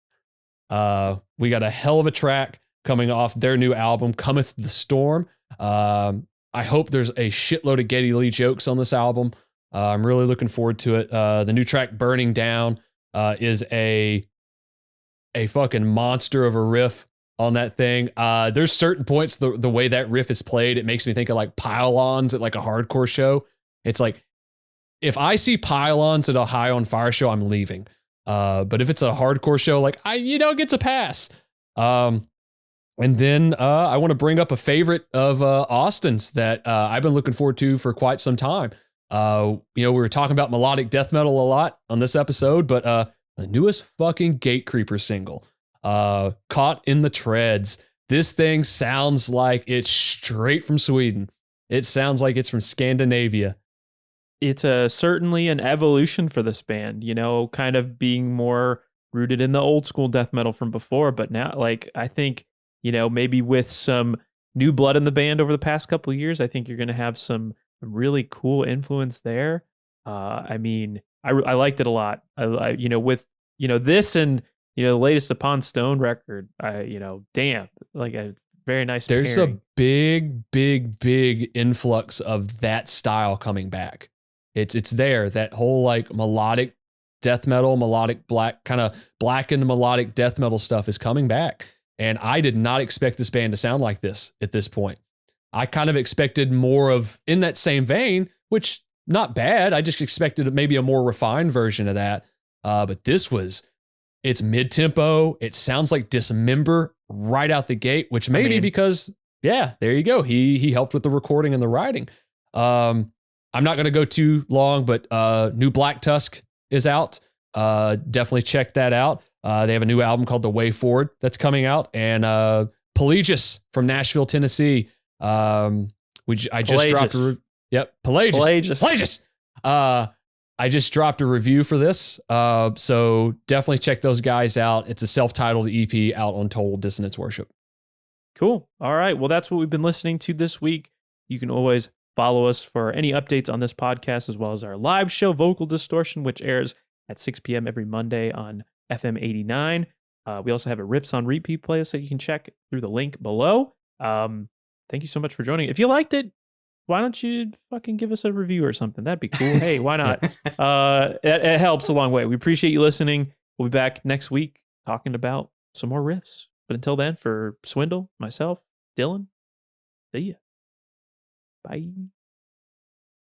We got a hell of a track coming off their new album, Cometh the Storm. I hope there's a shitload of Geddy Lee jokes on this album. I'm really looking forward to it. The new track, Burning Down, is a fucking monster of a riff on that thing. There's certain points, the way that riff is played, it makes me think of like pylons at like a hardcore show. It's like, if I see pylons at a High on Fire show, I'm leaving. But if it's a hardcore show, like it gets a pass. And then I want to bring up a favorite of Austin's that I've been looking forward to for quite some time. We were talking about melodic death metal a lot on this episode, but the newest fucking Gatecreeper single, Caught in the Treads. This thing sounds like it's straight from Sweden. It sounds like it's from Scandinavia. It's certainly an evolution for this band, kind of being more rooted in the old school death metal from before. But now, I think, maybe with some new blood in the band over the past couple of years, I think you're going to have some really cool influence there. I liked it a lot. With this and, the latest Upon Stone record, damn, like a very nice There's pairing. A big influx of that style coming back. It's there. That whole like melodic death metal, melodic black, kind of blackened melodic death metal stuff is coming back. And I did not expect this band to sound like this at this point. I kind of expected more of in that same vein, which not bad. I just expected maybe a more refined version of that. But it's mid-tempo. It sounds like Dismember right out the gate, which may be because, there you go. He helped with the recording and the writing. I'm not going to go too long, but new Black Tusk is out. Definitely check that out. They have a new album called The Way Forward that's coming out. And Pelagius from Nashville, Tennessee. I just dropped. Yep, Pelagius. I just dropped a review for this. So definitely check those guys out. It's a self-titled EP out on Total Dissonance Worship. Cool. All right. Well, that's what we've been listening to this week. You can always follow us for any updates on this podcast, as well as our live show, Vocal Distortion, which airs at 6 p.m. every Monday on FM 89. We also have a Riffs on Repeat playlist that you can check through the link below. Thank you so much for joining. If you liked it, why don't you fucking give us a review or something? That'd be cool. Hey, why not? It helps a long way. We appreciate you listening. We'll be back next week talking about some more riffs. But until then, for Swindle, myself, Dylan, see ya. Bye.